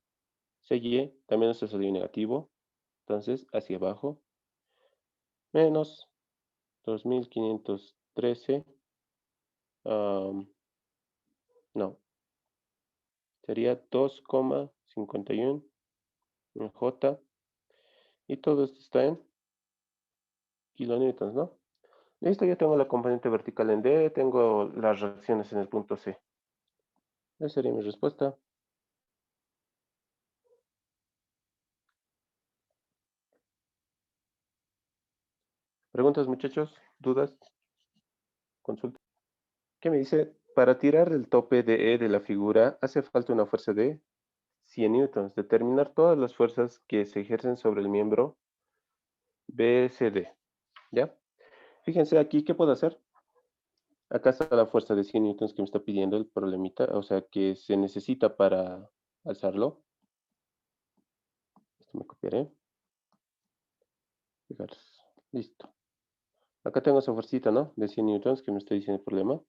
Cy también nos ha salido negativo. Entonces, hacia abajo. Menos 2513. No. Sería 2,51 en J. Y todo esto está en kilonewtons, ¿no? Listo, ya tengo la componente vertical en D. Tengo las reacciones en el punto C. Esa sería mi respuesta. ¿Preguntas, muchachos? ¿Dudas? ¿Consultas? ¿Qué me dice? Para tirar el tope de E de la figura hace falta una fuerza de 100 newtons. Determinar todas las fuerzas que se ejercen sobre el miembro BCD. ¿Ya? Fíjense aquí, ¿qué puedo hacer? Acá está la fuerza de 100 newtons que me está pidiendo el problemita, o sea, que se necesita para alzarlo. Esto me copiaré. Fijaros. Listo. Acá tengo esa fuercita, ¿no? De 100 newtons que me está diciendo el problema.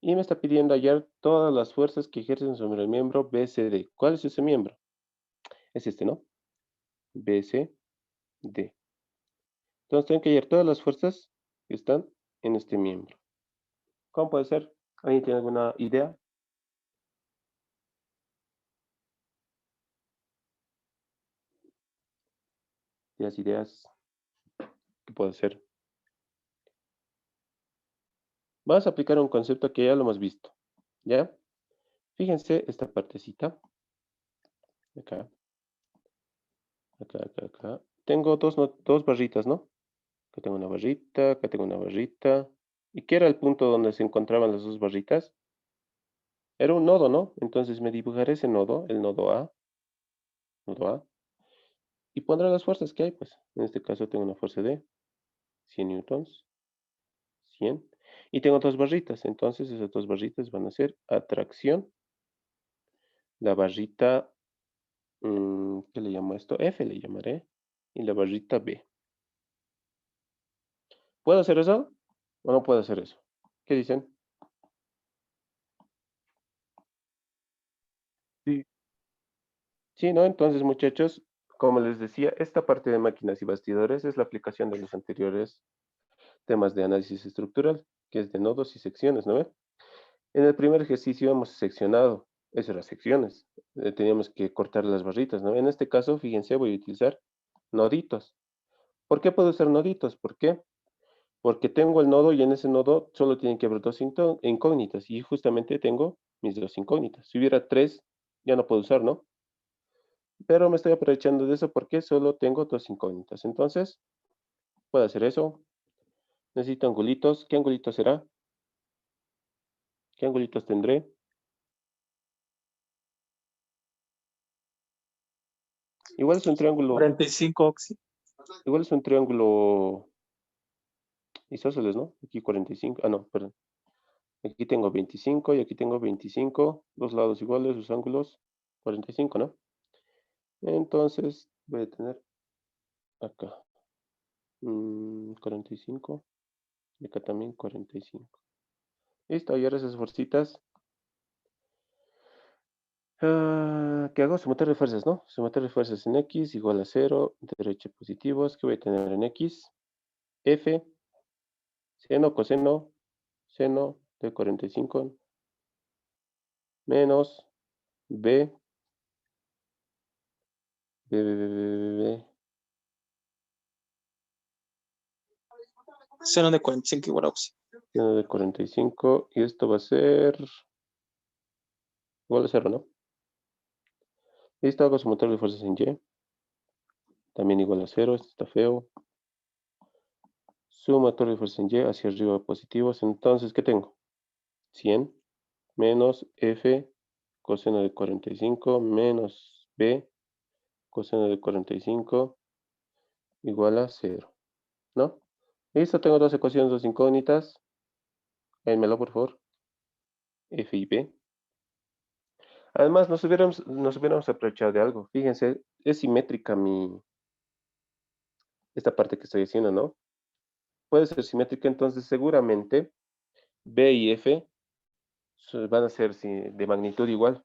Y me está pidiendo hallar todas las fuerzas que ejercen sobre el miembro BCD. ¿Cuál es ese miembro? Es este, ¿no? BCD. Entonces tengo que hallar todas las fuerzas que están en este miembro. ¿Cómo puede ser? ¿Alguien tiene alguna idea? ¿Tienes ideas? ¿Qué puede ser? Vamos a aplicar un concepto que ya lo hemos visto. ¿Ya? Fíjense esta partecita. Acá, acá. Tengo dos barritas, ¿no? Acá tengo una barrita, acá tengo una barrita. ¿Y qué era el punto donde se encontraban las dos barritas? Era un nodo, ¿no? Entonces me dibujaré ese nodo, el nodo A, y pondré las fuerzas que hay, pues. En este caso tengo una fuerza de 100 newtons, 100. Y tengo dos barritas, entonces esas dos barritas van a ser atracción. La barrita, ¿qué le llamo a esto? F le llamaré. Y la barrita B. ¿Puedo hacer eso o no puedo hacer eso? ¿Qué dicen? Sí. Sí, ¿no? Entonces, muchachos, como les decía, esta parte de máquinas y bastidores es la aplicación de los anteriores temas de análisis estructural, que es de nodos y secciones, ¿no ve? En el primer ejercicio hemos seccionado, eso eran secciones, teníamos que cortar las barritas, ¿no? En este caso, fíjense, voy a utilizar noditos. ¿Por qué puedo usar noditos? ¿Por qué? Porque tengo el nodo y en ese nodo solo tienen que haber dos incógnitas y justamente tengo mis dos incógnitas. Si hubiera tres, ya no puedo usar, ¿no? Pero me estoy aprovechando de eso porque solo tengo dos incógnitas. Entonces, puedo hacer eso. Necesito angulitos. ¿Qué angulitos será? ¿Qué angulitos tendré? Igual es un triángulo. 45 oxi. Igual es un triángulo Isósceles, ¿no? Aquí 45. Ah, no, perdón. Aquí tengo 25 y aquí tengo 25. Dos lados iguales, sus ángulos 45, ¿no? Entonces voy a tener acá 45 y acá también 45. Listo, y ahora esas fuercitas. ¿Qué hago? Sumatorio de fuerzas, ¿no? Sumatorio de fuerzas en X igual a 0, derecha positivos. ¿Qué voy a tener en X? F, seno, coseno, seno de 45 menos B, B, Seno de 45 igual a Oxi. seno de 45 y esto va a ser igual a 0, ¿no? Listo, hago sumatorio de fuerzas en Y, también igual a 0, esto está feo. Sumatorio de fuerzas en Y, hacia arriba positivos, entonces, ¿qué tengo? 100 menos F coseno de 45 menos B coseno de 45 igual a 0, ¿no? Listo, tengo dos ecuaciones, dos incógnitas. Déjenmelo, por favor. F y B. Además, nos hubiéramos aprovechado de algo. Fíjense, es simétrica esta parte que estoy haciendo, ¿no? Puede ser simétrica, entonces seguramente B y F van a ser de magnitud igual.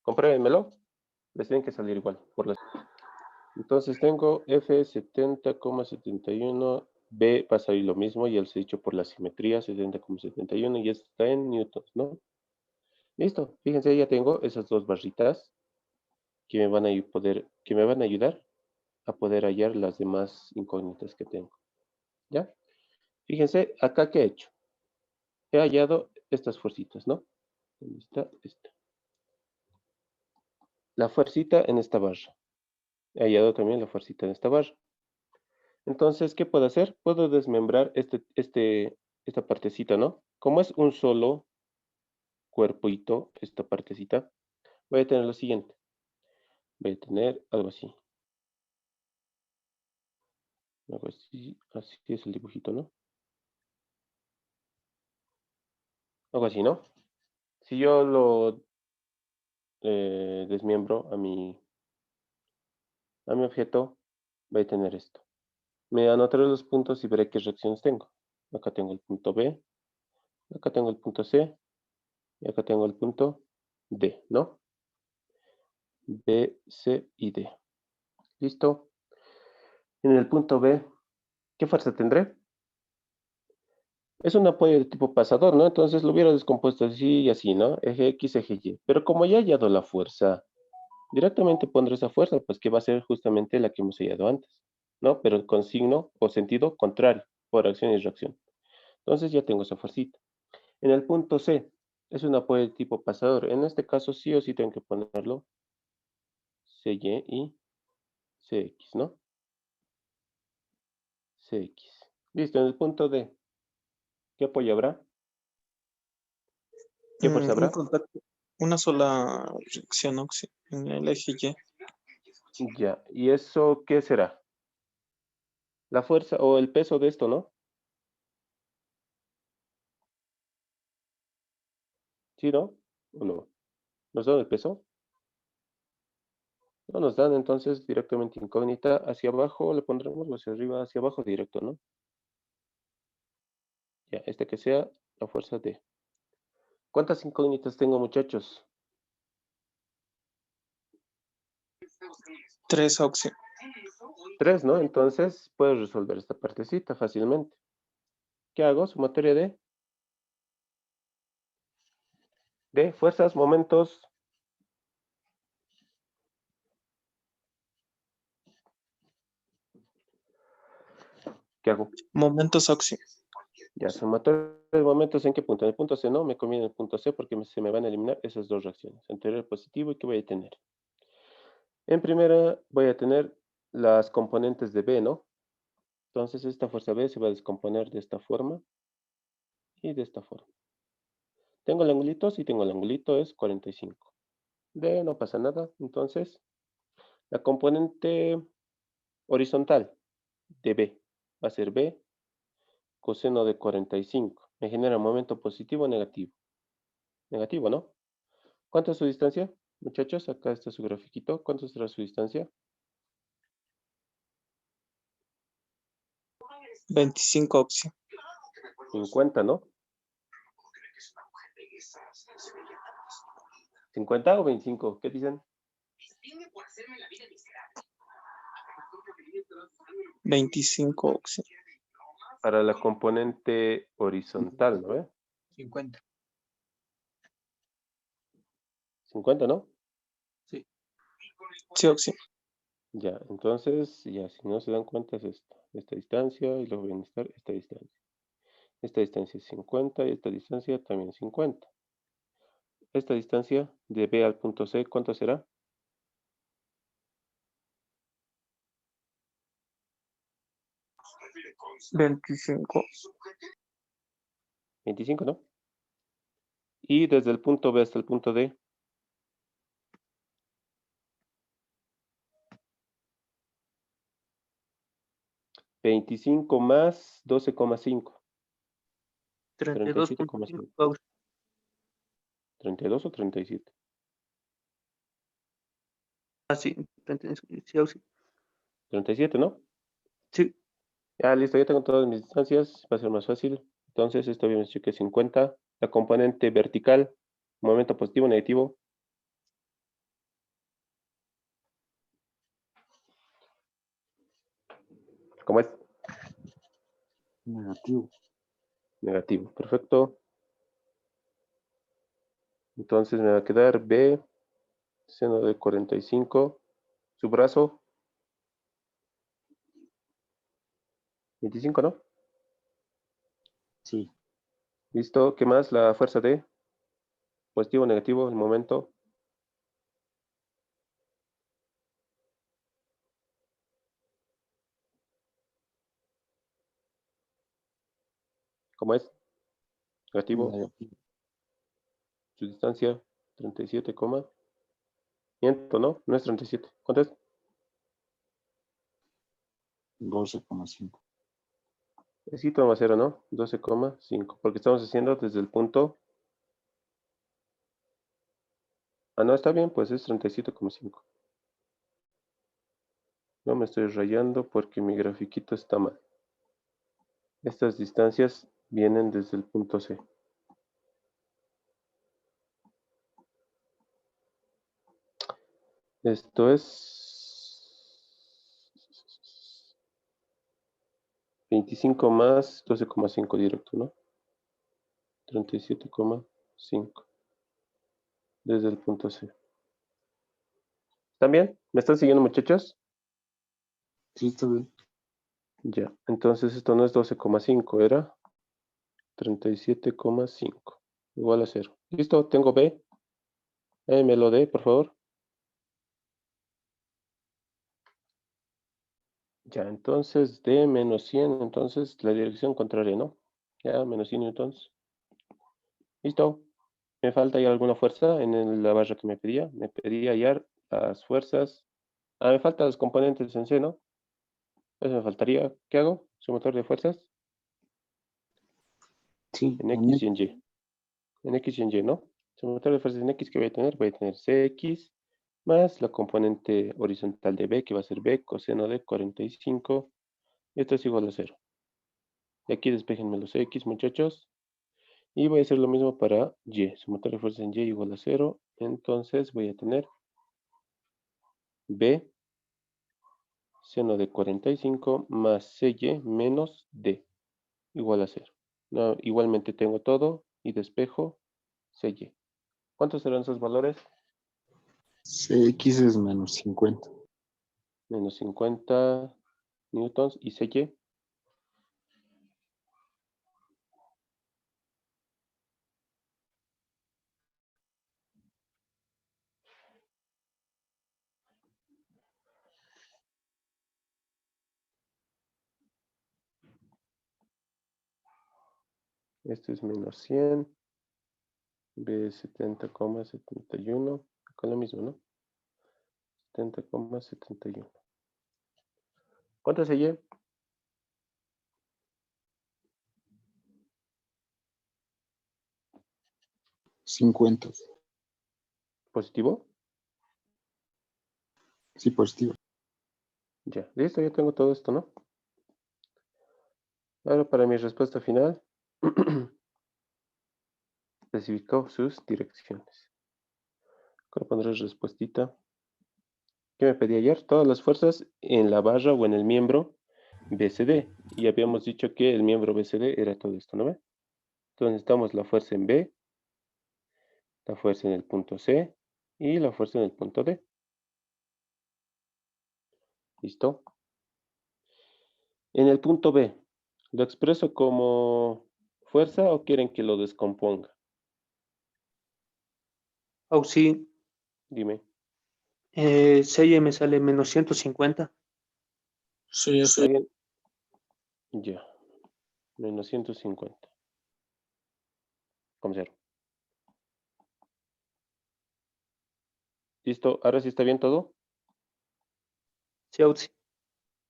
Compruébenmelo. Les tienen que salir igual. Entonces tengo F 70,71, B va a salir lo mismo, ya les he dicho por la simetría, 70,71, y esto está en newtons, ¿no? Listo, fíjense, ya tengo esas dos barritas que me van a ayudar a poder hallar las demás incógnitas que tengo, ¿ya? Fíjense, acá ¿qué he hecho? He hallado estas fuercitas, ¿no? ¿Dónde está esta? La fuercita en esta barra. He hallado también la fuercita en esta barra. Entonces, ¿qué puedo hacer? Puedo desmembrar esta partecita, ¿no? Como es un solo cuerpito, esta partecita, voy a tener lo siguiente. Voy a tener algo así. Algo así, así es el dibujito, ¿no? Algo así, ¿no? Si yo lo desmiembro a mi objeto, voy a tener esto. Me anotaré los puntos y veré qué reacciones tengo. Acá tengo el punto B, acá tengo el punto C, y acá tengo el punto D, ¿no? B, C y D. ¿Listo? En el punto B, ¿qué fuerza tendré? Es un apoyo de tipo pasador, ¿no? Entonces lo hubiera descompuesto así y así, ¿no? Eje X, eje Y. Pero como ya he hallado la fuerza, directamente pondré esa fuerza, pues que va a ser justamente la que hemos hallado antes, ¿no? Pero con signo o sentido contrario, por acción y reacción. Entonces ya tengo esa fuercita. En el punto C, es un apoyo de tipo pasador. En este caso sí o sí tengo que ponerlo CY y CX, ¿no? CX. Listo, en el punto D, ¿qué apoyo habrá? ¿Qué fuerza Un habrá? contacto, una sola reacción Oxi en el eje Y. Ya, ¿y eso qué será? La fuerza o el peso de esto, ¿no? ¿Sí, no? ¿O no? ¿Nos dan el peso? No nos dan, entonces directamente incógnita. Hacia abajo le pondremos, o hacia arriba, hacia abajo directo, ¿no? Ya, este que sea la fuerza D. ¿Cuántas incógnitas tengo, muchachos? 3 Oxi. 3, ¿no? Entonces puedo resolver esta partecita fácilmente. ¿Qué hago? Sumatoria de fuerzas, momentos. ¿Qué hago? Momentos Oxi. Ya, sumatoria de momentos, ¿en qué punto? En el punto C, no, me conviene el punto C porque se me van a eliminar esas dos reacciones, anterior positivo y que voy a tener. En primera voy a tener las componentes de B, ¿no? Entonces esta fuerza B se va a descomponer de esta forma y de esta forma. ¿Tengo el angulito? Sí, tengo el angulito, es 45. D, no pasa nada. Entonces, la componente horizontal de B. va a ser B coseno de 45. Me genera un momento positivo o negativo. Negativo, ¿no? ¿Cuánto es su distancia? Muchachos, acá está su grafiquito. ¿Cuánto será su distancia? 25 Oxy. 50, ¿no? ¿50 o 25? ¿Qué dicen? 25 Oxy. Para la componente horizontal, ¿no? 50. 50, ¿no? Sí. Sí, Oxy. Ya, entonces, ya, si no se dan cuenta es esto. Esta distancia y luego viene a estar esta distancia. Esta distancia es 50 y esta distancia también es 50. Esta distancia de B al punto C, ¿cuánto será? 25. 25, ¿no? Y desde el punto B hasta el punto D. 25 más 12,5. 37,5. 32.5. 32 o 37. Ah, sí, sí, Oxy. 37, ¿no? Sí, Ya, listo, ya tengo todas mis distancias. Va a ser más fácil. Entonces, esto habíamos dicho que es 50. La componente vertical, momento positivo, negativo. ¿Cómo es? Negativo. Negativo, perfecto. Entonces me va a quedar B, seno de 45. Su brazo, 25, ¿no? Sí. Listo. ¿Qué más? La fuerza D, positivo, negativo, el momento. ¿Cómo es? Negativo. Negativo. Su distancia, 37, miento, ¿no? No es 37. ¿Cuánto es? 12,5. Sí, toma 0, ¿no? 12,5. Porque estamos haciendo desde el punto. Ah, no, está bien, pues es 37,5. No me estoy rayando porque mi grafiquito está mal. Estas distancias vienen desde el punto C. Esto es 25 más 12,5 directo, ¿no? 37,5 desde el punto C. ¿Están bien? ¿Me están siguiendo, muchachos? Sí, está bien. Ya, entonces esto no es 12,5, era 37,5. Igual a 0. ¿Listo? Tengo B. Me lo dé, por favor. Ya, entonces D menos 100, entonces la dirección contraria, ¿no? Ya, menos 100 newtons. Listo. Me falta hallar alguna fuerza en la barra que me pedía. Me pedía hallar las fuerzas. Ah, me faltan los componentes en C, ¿no? Eso me faltaría. ¿Qué hago? Sumotor de fuerzas Sí, en X y en Y. En X y en Y, ¿no? Sumotor de fuerzas en X que voy a tener. Voy a tener CX más la componente horizontal de B, que va a ser B coseno de 45. Y esto es igual a 0. Y aquí despejenme los X, muchachos. Y voy a hacer lo mismo para Y. Sumatoria de fuerzas en Y igual a 0. Entonces voy a tener B seno de 45 más CY menos D igual a 0. No, igualmente tengo todo y despejo CY. ¿Cuántos serán esos valores? CX es menos 50. Menos 50 newtons y CY. Este es menos 100. B 70,71. Con lo mismo, ¿no? 70,71. ¿Cuánto es CY? 50. ¿Positivo? Sí, positivo. Ya, listo, ya tengo todo esto, ¿no? Ahora para mi respuesta final, especificó sus direcciones. Acá pondré respuestita. ¿Qué me pedí ayer? Todas las fuerzas en la barra o en el miembro BCD. Y habíamos dicho que el miembro BCD era todo esto, ¿no ve? Entonces necesitamos la fuerza en B, la fuerza en el punto C y la fuerza en el punto D. ¿Listo? En el punto B, ¿lo expreso como fuerza o quieren que lo descomponga? Sí, Dime. 6 me sale menos 150. Sí, ¿Está bien? Ya. Menos 150. Como cero. ¿Listo? ¿Ahora sí está bien todo? Sí, sí.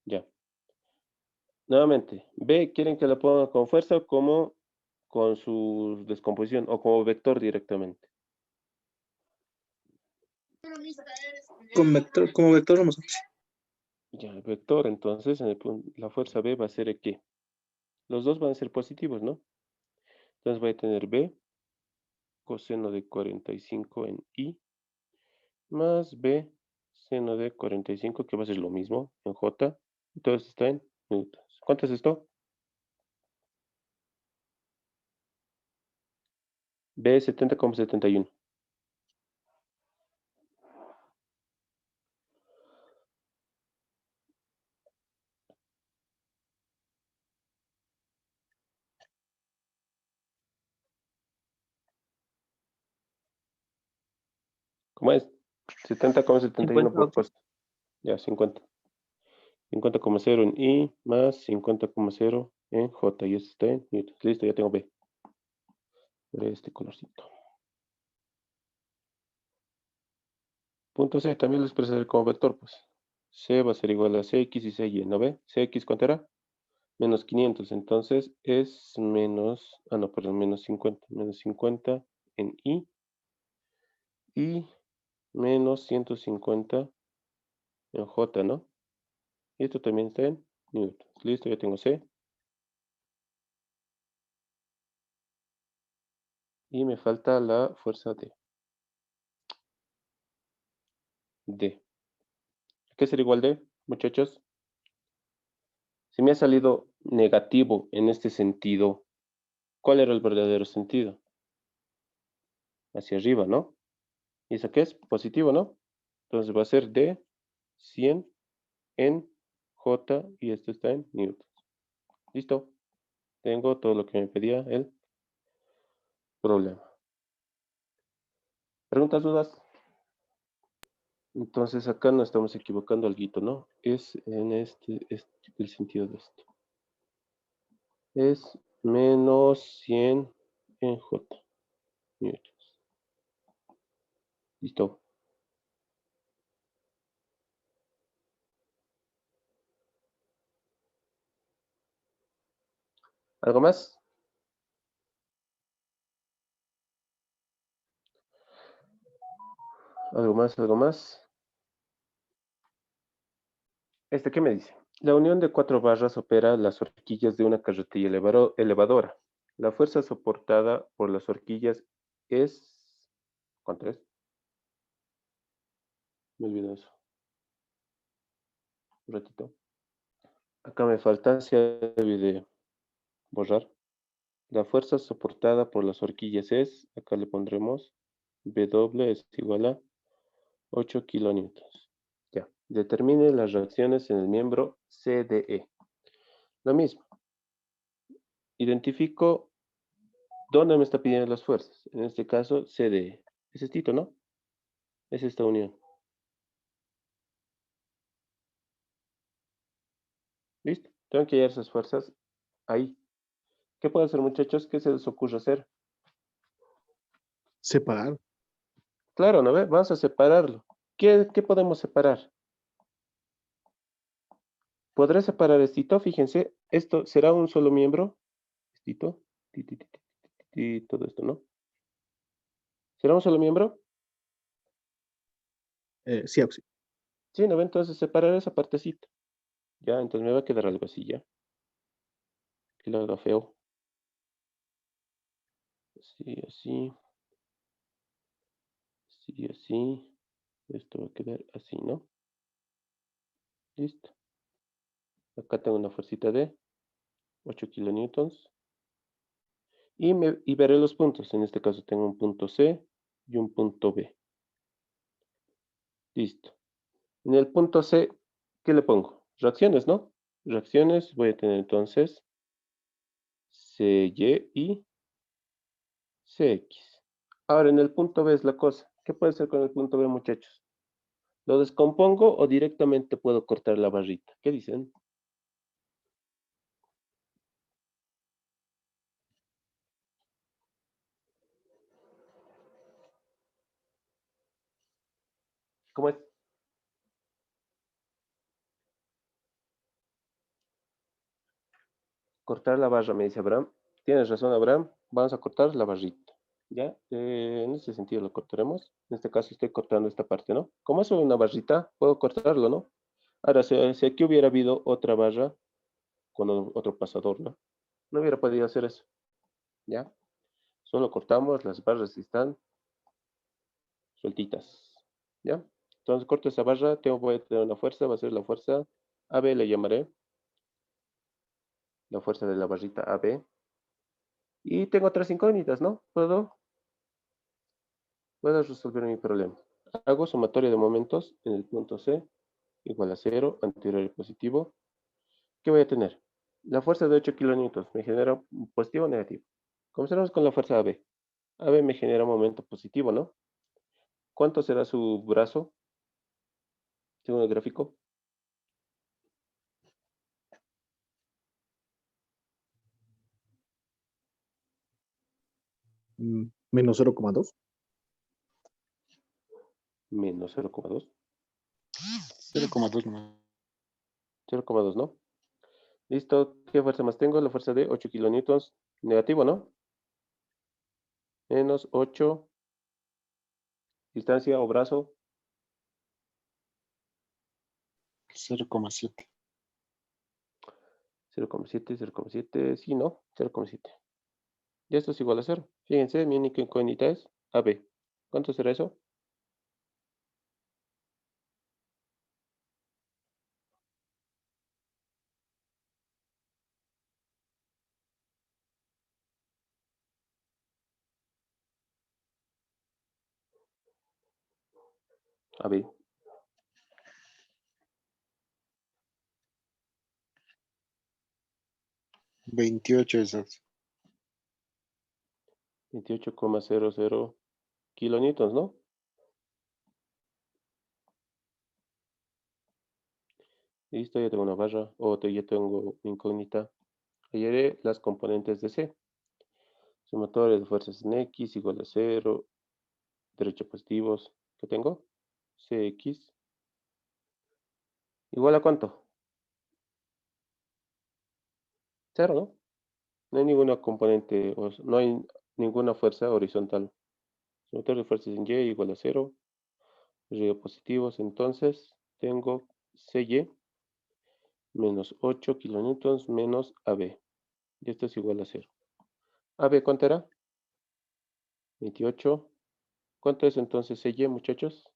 Ya. Nuevamente, B, ¿quieren que la ponga con fuerza o como con su descomposición o como vector directamente? como vector vamos a Ya, el vector, entonces, en el la fuerza B va a ser ¿qué? Los dos van a ser positivos, ¿no? Entonces voy a tener B coseno de 45 en I más B seno de 45, que va a ser lo mismo en J. Entonces está en newtons. ¿Cuánto es esto? B 70,71. ¿Cómo es? 70,71 por 50, puesto. Ya, 50. 50,0 en I más 50,0 en J. Y esto está en newtons. Listo, ya tengo B. De este colorcito. Punto C, también lo expresaré como vector, pues. C va a ser igual a Cx y Cy, ¿no ve? Cx, ¿cuánto era? Menos 500, entonces es menos, no, perdón, menos 50. Menos 50 en I y menos 150 en J, ¿no? Y esto también está en newtons. Listo, ya tengo C. Y me falta la fuerza D. D. ¿Qué será igual D, muchachos? Si me ha salido negativo en este sentido, ¿cuál era el verdadero sentido? Hacia arriba, ¿no? ¿Y eso qué es? Positivo, ¿no? Entonces va a ser D 100 en J y esto está en newtons. Listo. Tengo todo lo que me pedía el problema. ¿Preguntas, dudas? Entonces acá nos estamos equivocando alguito, ¿no? Es en el sentido de esto. Es menos 100 en J. Newtons. Listo. ¿Algo más? ¿Algo más? ¿Algo más? ¿Qué me dice? La unión de 4 barras opera las horquillas de una carretilla elevadora. La fuerza soportada por las horquillas es... ¿Cuánto es? Me olvidé eso. Un ratito. Acá me falta, si debí de borrar. La fuerza soportada por las horquillas es, acá le pondremos, W es igual a 8 kilonewtons. Ya, determine las reacciones en el miembro CDE. Lo mismo. Identifico dónde me está pidiendo las fuerzas. En este caso, CDE. Es estito, ¿no? Es esta unión. ¿Listo? Tengo que hallar esas fuerzas ahí. ¿Qué puedo hacer, muchachos? ¿Qué se les ocurre hacer? Separar. Claro, ¿no ve? Vamos a separarlo. ¿Qué podemos separar? ¿Podré separar estito? Fíjense, esto será un solo miembro. Estito. Todo esto, ¿no? ¿Será un solo miembro? Sí, Auxi. Sí, ¿no ve? Entonces separar esa partecita. Ya, entonces me va a quedar algo así, ¿ya? Que lo haga feo. Así, así. Así, así. Esto va a quedar así, ¿no? Listo. Acá tengo una fuercita de 8 kilonewtons. Y veré los puntos. En este caso tengo un punto C y un punto B. Listo. En el punto C, ¿qué le pongo? Reacciones, ¿no? Reacciones, voy a tener entonces CY y CX. Ahora, en el punto B es la cosa. ¿Qué puede hacer con el punto B, muchachos? ¿Lo descompongo o directamente puedo cortar la barrita? ¿Qué dicen? ¿Cómo es? Cortar la barra, me dice Abraham. Tienes razón, Abraham. Vamos a cortar la barrita. ¿Ya? En este sentido lo cortaremos. En este caso estoy cortando esta parte, ¿no? Como es una barrita, puedo cortarlo, ¿no? Ahora, si aquí hubiera habido otra barra con otro pasador, ¿no? No hubiera podido hacer eso. ¿Ya? Solo cortamos, las barras están sueltitas. ¿Ya? Entonces corto esa barra, voy a tener una fuerza, va a ser la fuerza AB, le llamaré. La fuerza de la barrita AB. Y tengo otras incógnitas, ¿no? Puedo resolver mi problema. Hago sumatoria de momentos en el punto C igual a 0, anterior y positivo. ¿Qué voy a tener? La fuerza de 8 kilonewtons me genera positivo o negativo. Comenzamos con la fuerza AB. AB me genera un momento positivo, ¿no? ¿Cuánto será su brazo? Según el gráfico. Menos 0,2. Menos 0,2. 0,2 nomás. 0,2, ¿no? Listo. ¿Qué fuerza más tengo? La fuerza de 8 kilonewtons. Negativo, ¿no? Menos 8. Distancia o brazo. 0,7. 0,7, 0,7. Sí, ¿no? 0,7. Y esto es igual a 0. Fíjense, mi única incógnita es AB. ¿Cuánto será eso? AB. 28 esas. 28,00 kilonewtons, ¿no? Listo, ya tengo una barra. Ya tengo incógnita. Hallaré las componentes de C. Sumatoria de fuerzas en X igual a 0. Derecha positivos. ¿Qué tengo? CX. ¿Igual a cuánto? 0, ¿no? No hay ninguna componente, no hay ninguna fuerza horizontal. Sumatoria de fuerzas en Y igual a 0. Arriba positivos, entonces tengo CY menos 8 kilonewtons menos AB. Y esto es igual a 0. AB, ¿cuánto era? 28. ¿Cuánto es entonces CY, muchachos?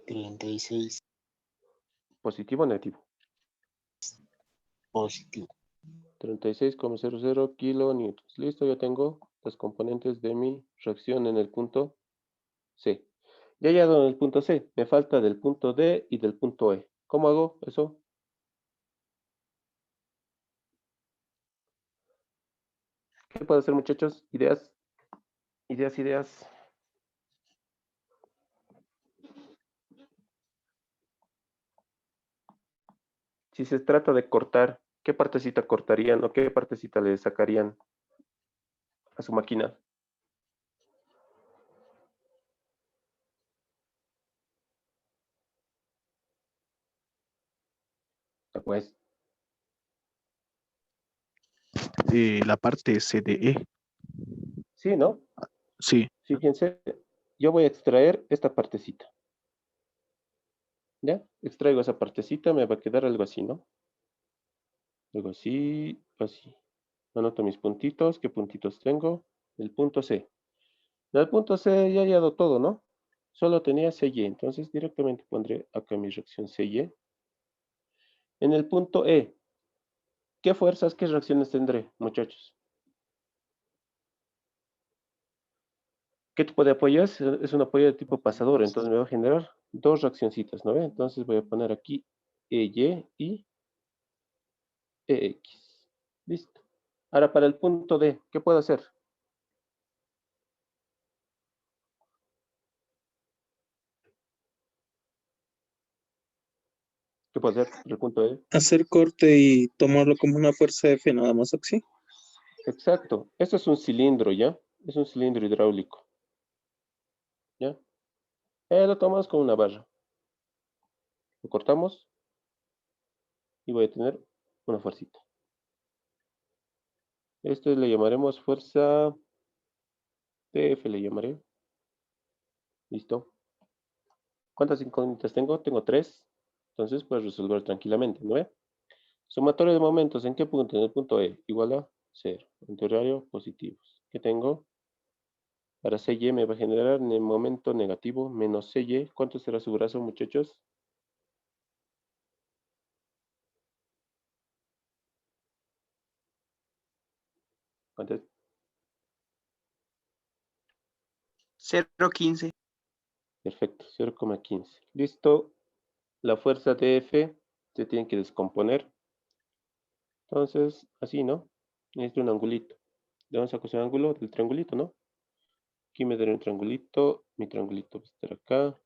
36 ¿Positivo o negativo? positivo. 36,00 kilonewtons. Listo, ya tengo las componentes de mi reacción en el punto C. Ya he llegado en el punto C. Me falta del punto D y del punto E. ¿Cómo hago eso? ¿Qué puedo hacer, muchachos? Ideas. Ideas. Si se trata de cortar, ¿qué partecita cortarían o qué partecita le sacarían a su máquina? Pues, la parte CDE. Sí, ¿no? Sí, Fíjense, yo voy a extraer esta partecita. ¿Ya? Extraigo esa partecita, me va a quedar algo así, ¿no? Algo así, así. Anoto mis puntitos. ¿Qué puntitos tengo? El punto C. Del punto C ya he hallado todo, ¿no? Solo tenía CY, entonces directamente pondré acá mi reacción CY. En el punto E, ¿qué fuerzas, qué reacciones tendré, muchachos? ¿Qué tipo de apoyo es? Es un apoyo de tipo pasador, entonces me va a generar dos reaccioncitas, ¿no ve? Entonces voy a poner aquí EY y EX. Listo. Ahora para el punto D, ¿qué puedo hacer? ¿Qué puedo hacer para el punto D? Hacer corte y tomarlo como una fuerza F nada más, Oxy. Exacto. Esto es un cilindro, ¿ya? Es un cilindro hidráulico. ¿Ya? Lo tomamos con una barra. Lo cortamos y voy a tener una fuercita. Esto le llamaremos fuerza TF, le llamaré. Listo. ¿Cuántas incógnitas tengo? Tengo 3. Entonces puedes resolver tranquilamente, ¿no ve? Sumatorio de momentos, ¿en qué punto? En el punto E, igual a 0. Antihorario, positivos. ¿Qué tengo? Para CY me va a generar en el momento negativo menos CY. ¿Cuánto será su brazo, muchachos? ¿Cuánto es? 0,15. Perfecto, 0,15. Listo. La fuerza TF se tiene que descomponer. Entonces, así, ¿no? Necesito un angulito. ¿De dónde saco ese ángulo? Del triangulito, ¿no? Aquí me daré un triangulito. Mi triangulito va a estar acá.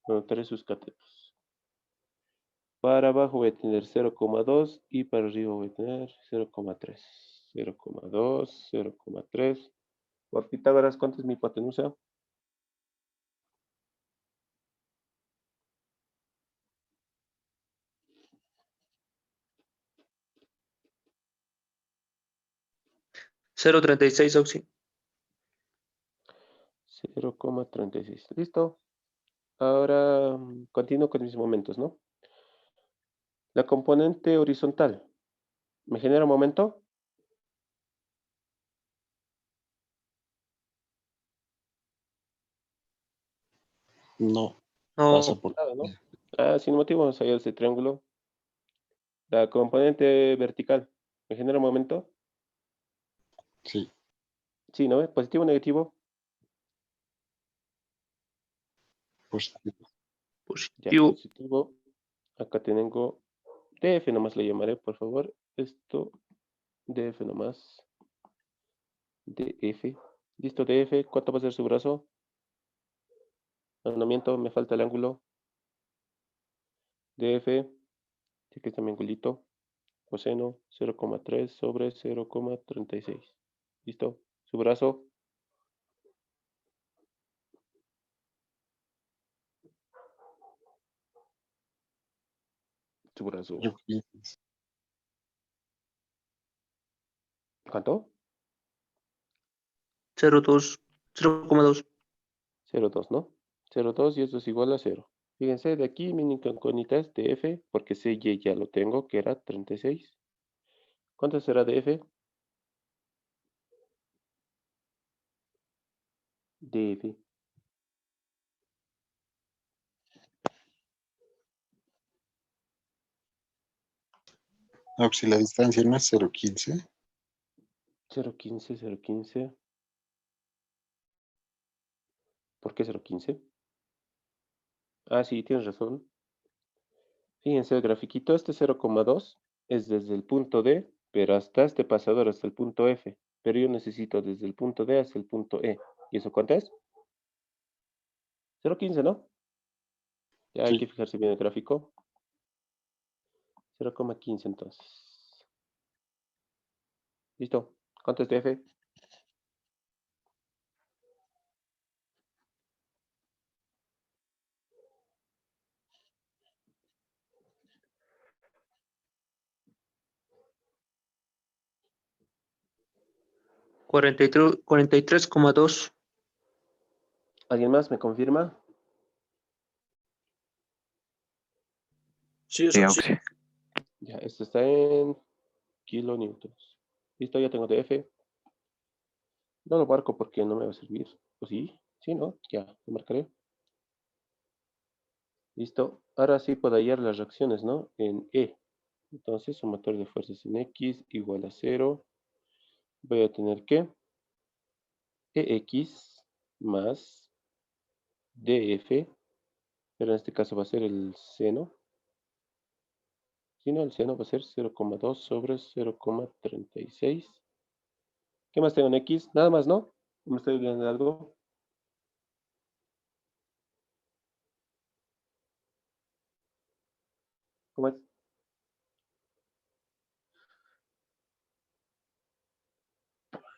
Anotaré sus catetos. Para abajo voy a tener 0,2 y para arriba voy a tener 0,3. 0,2, 0,3. Por Pitágoras, ¿cuánto es mi hipotenusa? Cero treinta y seis, Oxy. 0,36. ¿Listo? Ahora continúo con mis momentos, ¿no? La componente horizontal. ¿Me genera momento? No, pasa No, por. Nada, ¿no? Sin motivo vamos a hallar ese triángulo. La componente vertical. ¿Me genera momento? Sí, Sí, ¿no? Positivo o negativo. positivo. Ya, positivo. positivo. Acá tengo DF nomás le llamaré, por favor. Esto, DF nomás. DF. Listo, DF. ¿Cuánto va a ser su brazo? Ordenamiento, me falta el ángulo. DF. Aquí está mi angulito. Coseno 0,3 sobre 0,36. ¿Listo? Su brazo. Su brazo. Yo fui- ¿Cuánto? 0,2. 0,2. 0,2, ¿no? 0,2 y esto es igual a 0. Fíjense, de aquí mi incógnita es DF, porque CY ya lo tengo, que era 36. ¿Cuánto será DF? DF. No, si la distancia no es 0,15. 0,15, 0,15. ¿Por qué 0,15? Sí, tienes razón. Fíjense el grafiquito, este 0,2 es desde el punto D, pero hasta este pasador, hasta el punto F. Pero yo necesito desde el punto D hasta el punto E. ¿Y eso cuánto es? 0,15, ¿no? Ya hay Sí, que fijarse bien el gráfico. 0,15 entonces. ¿Listo? ¿Cuánto es DF? 43,2. ¿Alguien más me confirma? Sí, Sí, eso sí. Auxi. Ya, esto está en kilonewtons. Listo, ya tengo DF. No lo marco porque no me va a servir. ¿O sí? Sí, ¿no? Ya, lo marcaré. Listo. Ahora sí puedo hallar las reacciones, ¿no? En E. Entonces, sumatorio de fuerzas en X igual a 0. Voy a tener que EX más DF, pero en este caso va a ser el seno. Si no, el seno va a ser 0,2 sobre 0,36. ¿Qué más tengo en X? Nada más, ¿no? ¿Me estoy olvidando de algo? ¿Cómo es?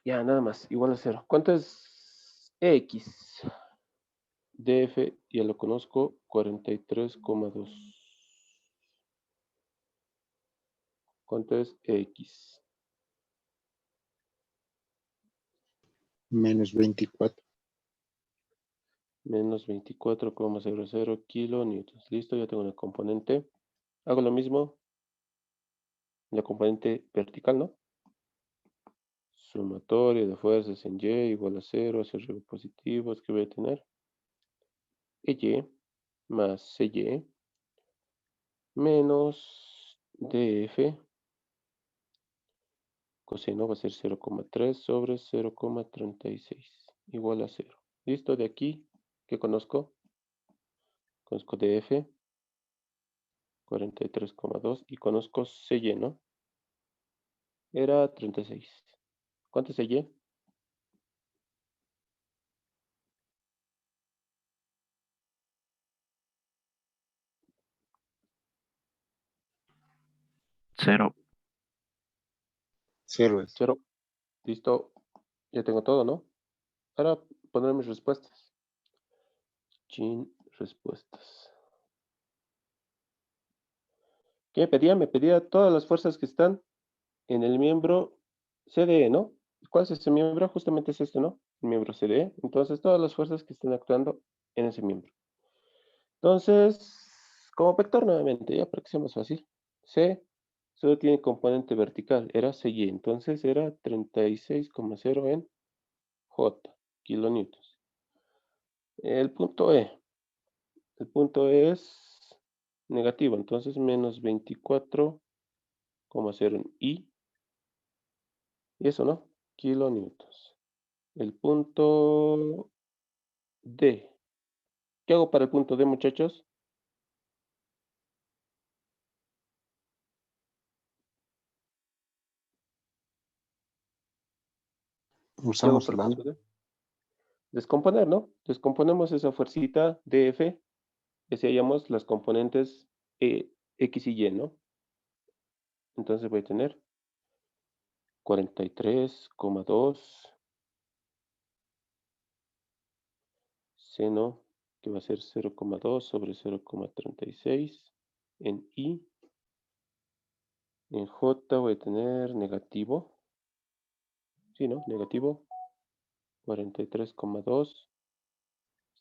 Ya, nada más, igual a 0. ¿Cuánto es X? DF, ya lo conozco, 43,2. ¿Cuánto es X? Menos 24. Menos 24,00 kilonewtons. Listo, ya tengo una componente. Hago lo mismo en la componente vertical, ¿no? Sumatorio de fuerzas en Y igual a 0, hacia arriba positivos, que voy a tener EY más CY menos DF, coseno va a ser 0,3 sobre 0,36, igual a 0. Listo, de aquí, ¿qué conozco? Conozco DF, 43,2 y conozco CY, ¿no? Era 36. ¿Cuánto es CY? Cero. 0 es. 0. Listo, ya tengo todo, ¿no? Ahora poner mis respuestas. Chin, respuestas. ¿Qué me pedía? Me pedía todas las fuerzas que están en el miembro CDE, ¿no? ¿Cuál es ese miembro? Justamente es este, ¿no? El miembro CDE. Entonces, todas las fuerzas que están actuando en ese miembro. Entonces, como vector nuevamente, ya para que sea más fácil. C solo tiene componente vertical, era CY. Entonces, era 36,0 en J, kilonewtons. El punto E. El punto E es negativo, entonces menos 24,0 en I. Y eso, ¿no? Kilonewtons. El punto D. ¿Qué hago para el punto D, muchachos? ¿Qué hago Usamos para el el ángulo. punto D? Descomponer, ¿no? Descomponemos esa fuercita DF, que si hallamos las componentes X y Y, ¿no? Entonces voy a tener 43,2 seno, que va a ser 0,2 sobre 0,36 en I. En J voy a tener negativo. Sí, ¿no? Negativo 43,2,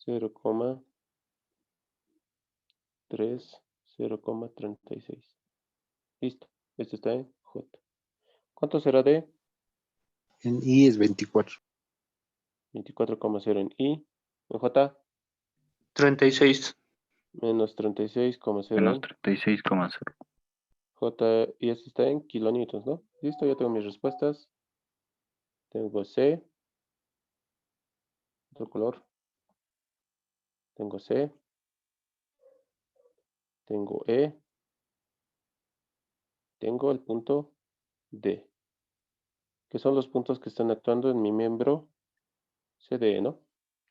0,3, 0,36. Listo. Esto está en J. ¿Cuánto será de En I es 24. 24,0 en I? En J, 36. menos 36,0 Menos en 36,0. J. Y esto está en kilonewtons, ¿no? Listo, ya tengo mis respuestas. Tengo C. Otro color. Tengo C. Tengo E. Tengo el punto D, que son los puntos que están actuando en mi miembro CDE, ¿no?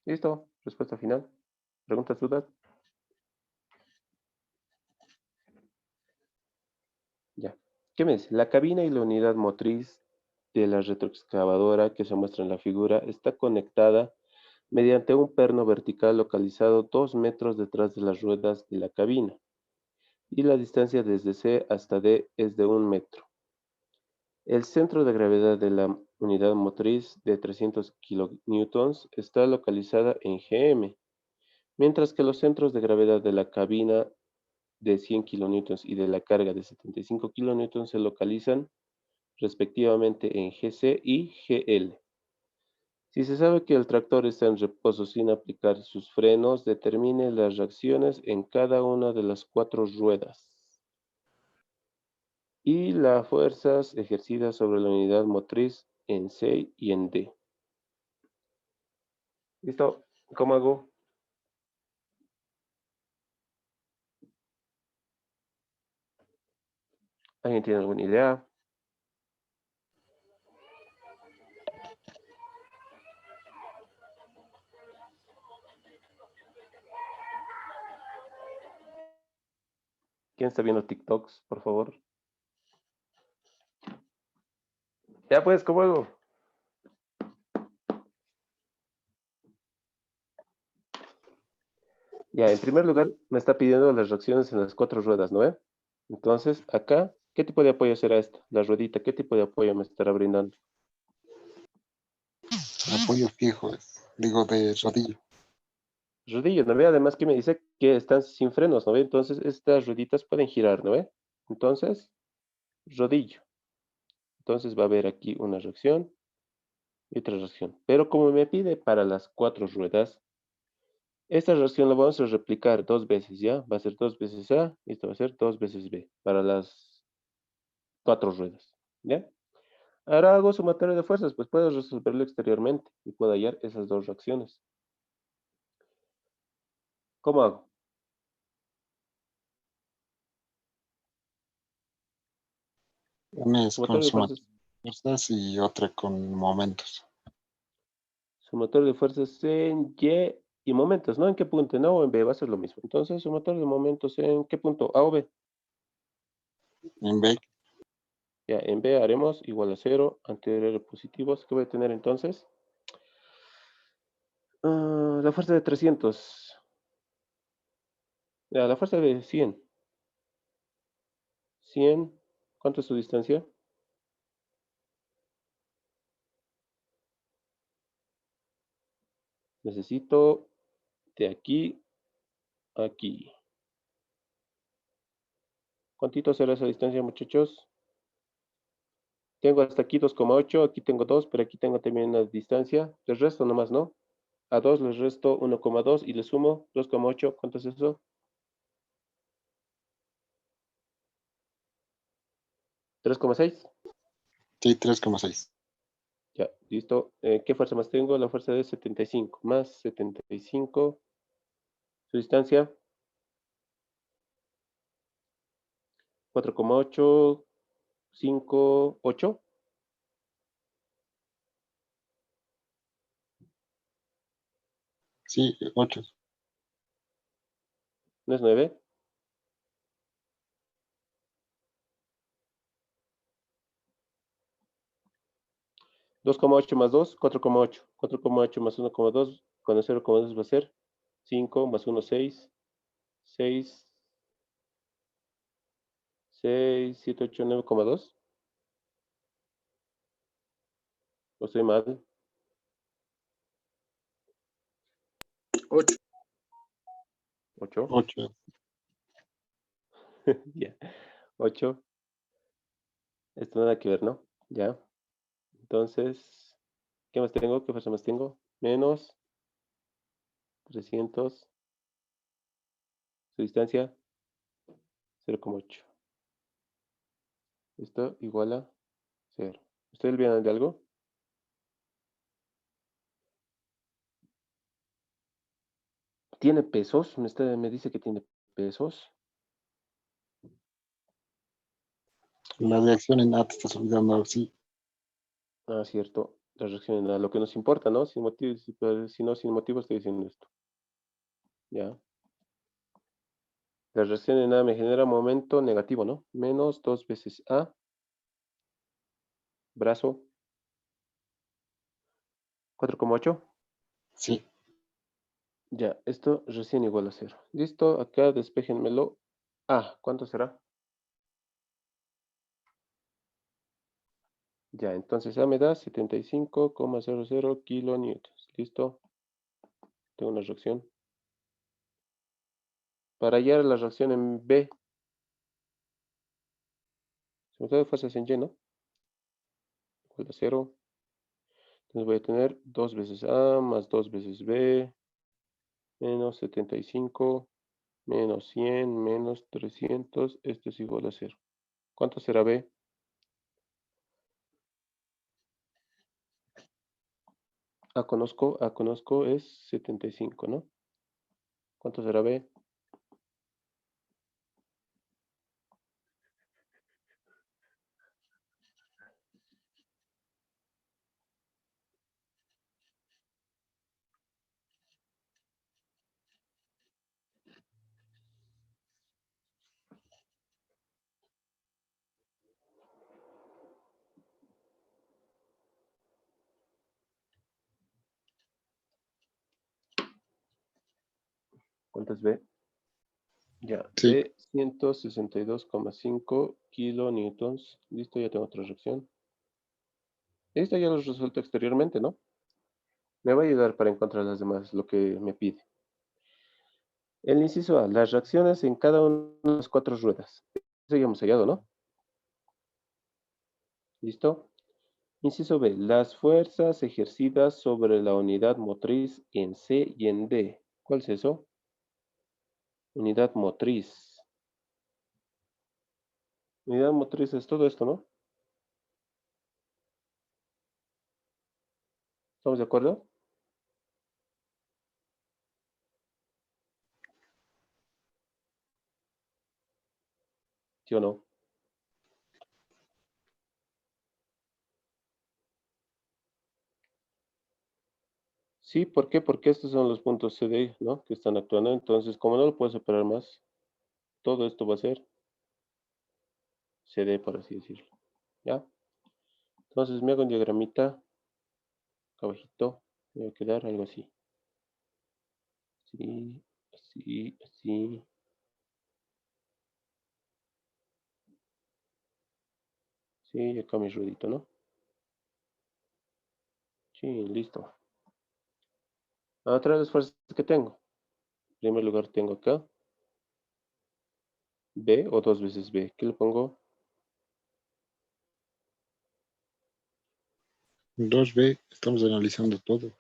Listo, respuesta final. ¿Preguntas, dudas? Ya. ¿Qué me dice? La cabina y la unidad motriz de la retroexcavadora que se muestra en la figura está conectada mediante un perno vertical localizado 2 metros detrás de las ruedas de la cabina y la distancia desde C hasta D es de 1 metro. El centro de gravedad de la unidad motriz de 300 kilonewtons está localizada en Gm, mientras que los centros de gravedad de la cabina de 100 kilonewtons y de la carga de 75 kilonewtons se localizan respectivamente en Gc y Gl. Si se sabe que el tractor está en reposo sin aplicar sus frenos, determine las reacciones en cada una de las 4 ruedas y las fuerzas ejercidas sobre la unidad motriz en C y en D. ¿Listo? ¿Cómo hago? ¿Alguien tiene alguna idea? ¿Quién está viendo TikToks, por favor? Ya pues, ¿cómo hago? Ya, en primer lugar, me está pidiendo las reacciones en las 4 ruedas, ¿no ve? Entonces, acá, ¿qué tipo de apoyo será esta? La ruedita, ¿qué tipo de apoyo me estará brindando? Apoyo fijo, digo de rodillo. Rodillo, ¿no ve? Además que me dice que están sin frenos, ¿no ve? Entonces, estas rueditas pueden girar, ¿no ve? Entonces, rodillo. Entonces, va a haber aquí una reacción y otra reacción. Pero como me pide para las 4 ruedas, esta reacción la vamos a replicar 2 veces, ¿ya? Va a ser 2 veces A y esto va a ser 2 veces B para las 4 ruedas, ¿ya? Ahora hago sumatorio de fuerzas, pues puedo resolverlo exteriormente y puedo hallar esas 2 reacciones. ¿Cómo hago? Una es con Sumatorio de fuerzas. fuerzas y otra con momentos. Sumatorio de fuerzas en Y y momentos, ¿no? ¿En qué punto? En A o en B va a ser lo mismo. Entonces, sumatorio de momentos en qué punto, A o B. En B, Ya, en B haremos igual a 0, anteriores positivos. ¿Qué voy a tener entonces? La fuerza de 300. Ya, la fuerza de 100. 100, ¿cuánto es su distancia? Necesito de aquí a aquí. ¿Cuántito será esa distancia, muchachos? Tengo hasta aquí 2,8, aquí tengo 2, pero aquí tengo también una distancia. Les resto nomás, ¿no? A 2 les resto 1,2 y le sumo 2,8. ¿Cuánto es eso? 3,6. sí, 3,6. Ya, listo. ¿Qué fuerza más tengo? La fuerza de 75. Más 75. Su distancia, 4,8, 5, 8. Sí, 8. ¿No es 9? ¿2,8 más 2? 4,8. 4,8 más 1,2. Con el 0,2 va a ser 5 más 1, 6. 6, 6, 7, 8, 9,2. ¿O estoy mal? 8. 8. 8. Ya. 8. Esto nada que ver, ¿no? Ya. Entonces, ¿qué más tengo? ¿Qué fuerza más tengo? Menos 300. Su distancia, 0,8. Esto igual a 0. ¿Estoy olvidando de algo? ¿Tiene pesos? Me dice que tiene pesos. La reacción en A te estás olvidando, sí. Ah, cierto. La reacción a lo que nos importa, ¿no? Sin motivo, si no, sin motivo estoy diciendo esto. Ya. La reacción en A me genera momento negativo, ¿no? Menos 2 veces A. Brazo. 4,8. Sí, Ya, esto recién igual a 0. Listo, acá despéjenmelo. Ah, ¿cuánto será? Ya, entonces A me da 75,00 kilonewtons. ¿Listo? Tengo una reacción. Para hallar la reacción en B, se me queda fuerzas en Y, ¿no? Igual a 0. Entonces voy a tener 2 veces A más 2 veces B, menos 75, menos 100, menos 300. Esto es igual a 0. ¿Cuánto será B? A conozco es 75, ¿no? ¿Cuánto será B? ¿Cuánto es B? Ya, Sí. B 162,5 kilonewtons. Listo, ya tengo otra reacción. Esto ya lo resuelto exteriormente, ¿no? Me va a ayudar para encontrar las demás, lo que me pide. El inciso A, las reacciones en cada una de las 4 ruedas. Eso ya hemos hallado, ¿no? ¿Listo? Inciso B, las fuerzas ejercidas sobre la unidad motriz en C y en D. ¿Cuál es eso? Unidad motriz. Unidad motriz es todo esto, ¿no? ¿Estamos de acuerdo? ¿Sí o no? Sí, ¿por qué? Porque estos son los puntos CD, ¿no? Que están actuando. Entonces, como no lo puedo separar más, todo esto va a ser CD, por así decirlo. ¿Ya? Entonces me hago un diagramita, acá abajito, me va a quedar algo así. Así, así, así. Sí, y acá mi ruedito, ¿no? Sí, listo. Otra de las fuerzas que tengo. En primer lugar tengo acá B o 2 veces B. ¿Qué le pongo? 2B, estamos analizando todo.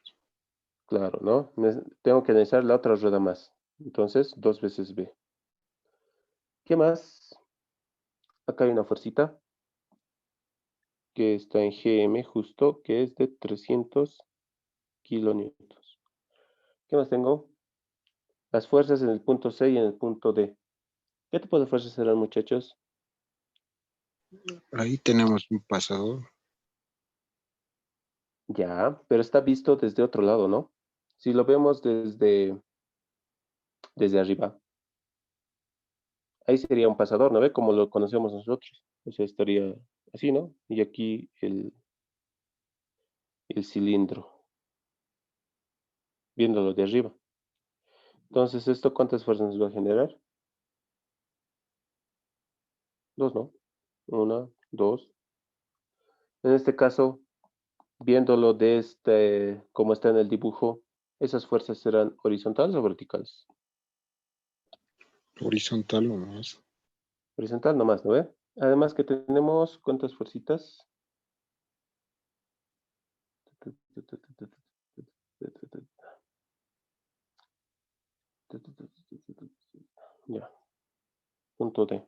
Claro, ¿no? Tengo que analizar la otra rueda más. Entonces, 2 veces B. ¿Qué más? Acá hay una fuercita que está en GM justo, que es de 300 kilonewtons. ¿Qué más tengo? Las fuerzas en el punto C y en el punto D. ¿Qué tipo de fuerzas serán, muchachos? Ahí tenemos un pasador. Ya, pero está visto desde otro lado, ¿no? Si lo vemos desde arriba, ahí sería un pasador, ¿no ve? Como lo conocemos nosotros. O sea, estaría así, ¿no? Y aquí el cilindro, viéndolo de arriba. Entonces, ¿esto cuántas fuerzas nos va a generar? Dos, ¿no? Una, dos. En este caso, viéndolo de como está en el dibujo, ¿esas fuerzas serán horizontales o verticales? Horizontal nomás. Horizontal nomás, ¿no ve? Además que tenemos, ¿cuántas fuercitas? Ya, punto D.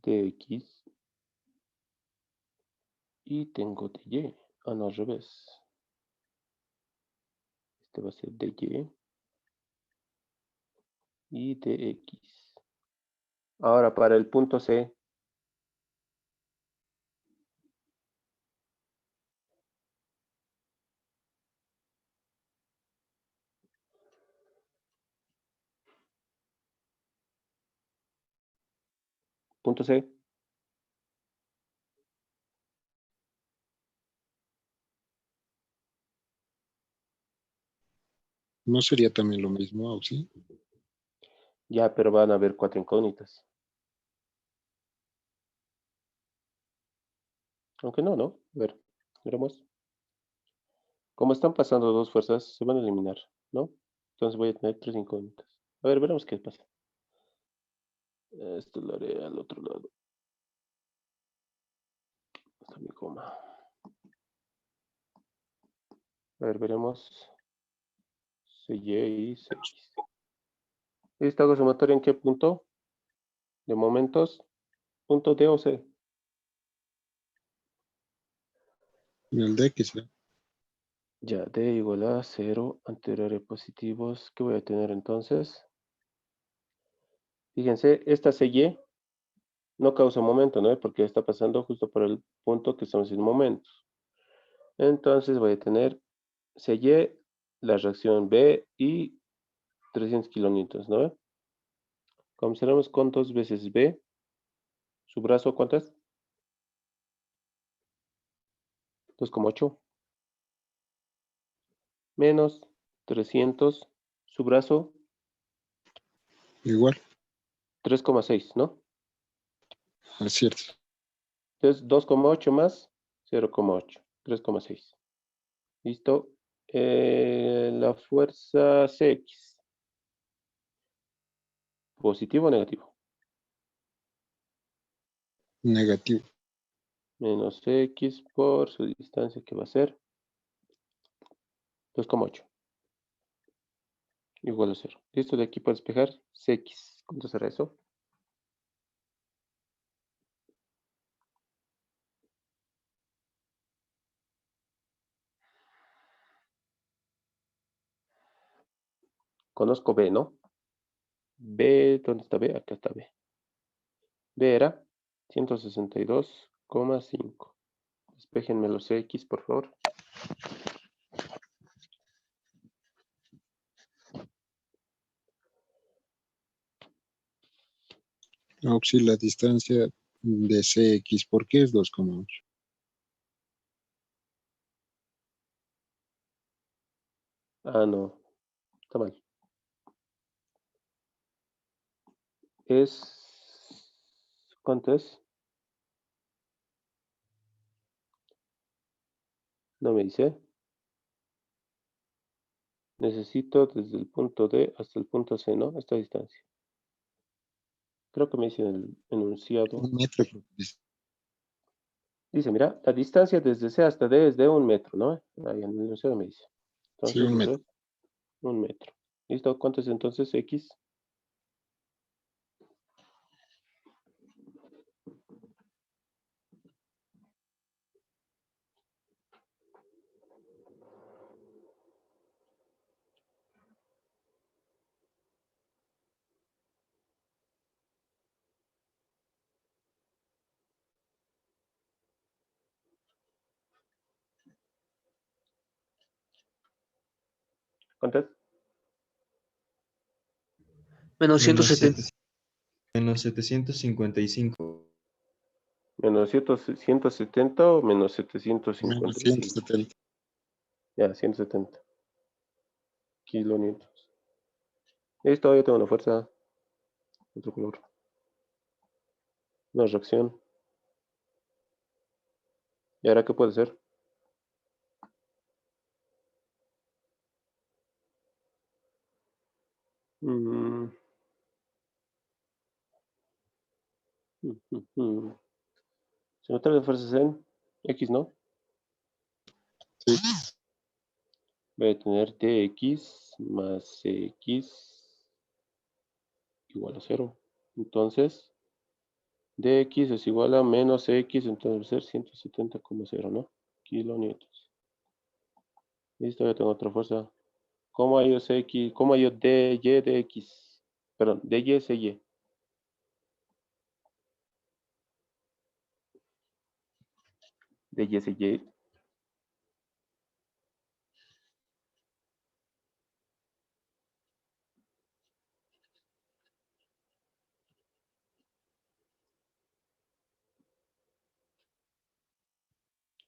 DX. Y tengo DY. Ah, no, al revés. Este va a ser DY y DX. Ahora, para el punto C, punto C, ¿No sería también lo mismo, Auxi? ya, pero van a haber 4 incógnitas. Aunque no, ¿no? A ver, veremos. Como están pasando dos fuerzas, se van a eliminar, ¿no? Entonces voy a tener 3 incógnitas. A ver, veremos qué pasa. Esto lo haré al otro lado. Está mi coma. A ver, veremos. CY y CX. ¿Esta hago sumatoria en qué punto? De momentos. Punto D o C. En el de X, ¿no? Ya, D igual a 0, anteriores positivos. ¿Qué voy a tener entonces? Fíjense, esta CY no causa momento, ¿no? Porque está pasando justo por el punto que estamos en momentos. Entonces voy a tener CY, la reacción B y 300 kilonewtons, ¿no? Comenzaremos con 2 veces B. ¿Su brazo cuánto es? 2,8. Menos 300. Su brazo Igual, 3,6, ¿no? es cierto. Entonces 2,8 más 0,8. 3,6. ¿Listo? La fuerza CX. ¿Positivo o negativo? Negativo. Menos X por su distancia, que va a ser 2,8. Igual a 0. Listo, de aquí para despejar CX. ¿Cuánto será eso? Conozco B, ¿no? B, ¿dónde está B? Acá está B. B era 162,5. Despejenme los X, por favor. Oxy, la distancia de CX, ¿por qué es 2,8? Ah, no. Está mal. Es... ¿Cuánto es? No me dice. Necesito desde el punto D hasta el punto C, ¿no? Esta distancia. Creo que me dice en el enunciado. 1 metro. Dice, mira, la distancia desde C hasta D es de 1 metro, ¿no? Ahí en el enunciado me dice. Sí, Entonces, 1 eso metro. es 1 metro. ¿Listo? ¿Cuánto es entonces X? ¿Cuánto es? Menos Menos 170. menos 755. ¿Menos 170 o menos Menos 755? 170. Ya, 170 kilonewtons. Listo, yo tengo una fuerza. Otro color. Una reacción. ¿Y ahora qué puede ser? Mm, Se notan las fuerzas en X, ¿no? Sí, Voy a tener TX más CX igual a 0. Entonces, DX es igual a menos X, entonces va a ser 170,0, ¿no? Kilonewtons. Listo, ya tengo otra fuerza. ¿Cómo hay CX? ¿Cómo hay DY de X? Perdón, DY CY. DY CY.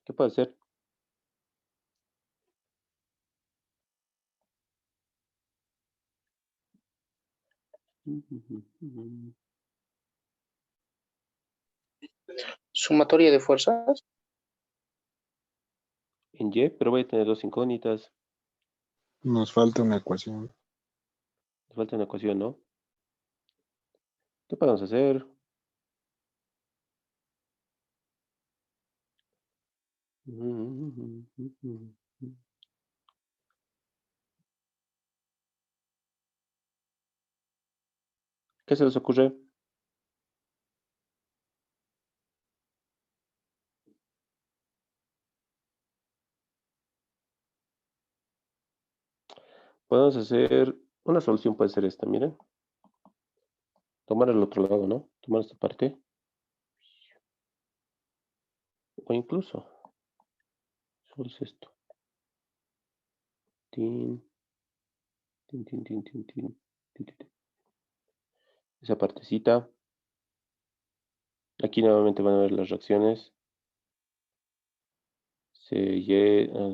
¿Qué puede ser? Sumatoria de fuerzas. en Y, pero voy a tener dos incógnitas. Nos falta una ecuación. Nos falta una ecuación, ¿no? ¿Qué podemos hacer? ¿Qué se les ocurre? Podemos hacer una solución, puede ser esta, miren. Tomar el otro lado, ¿no? Tomar esta parte. O incluso, solo es esto. Tin, tin, tin, tin, tin, tin, tin, tin. Esa partecita. Aquí nuevamente van a ver las reacciones.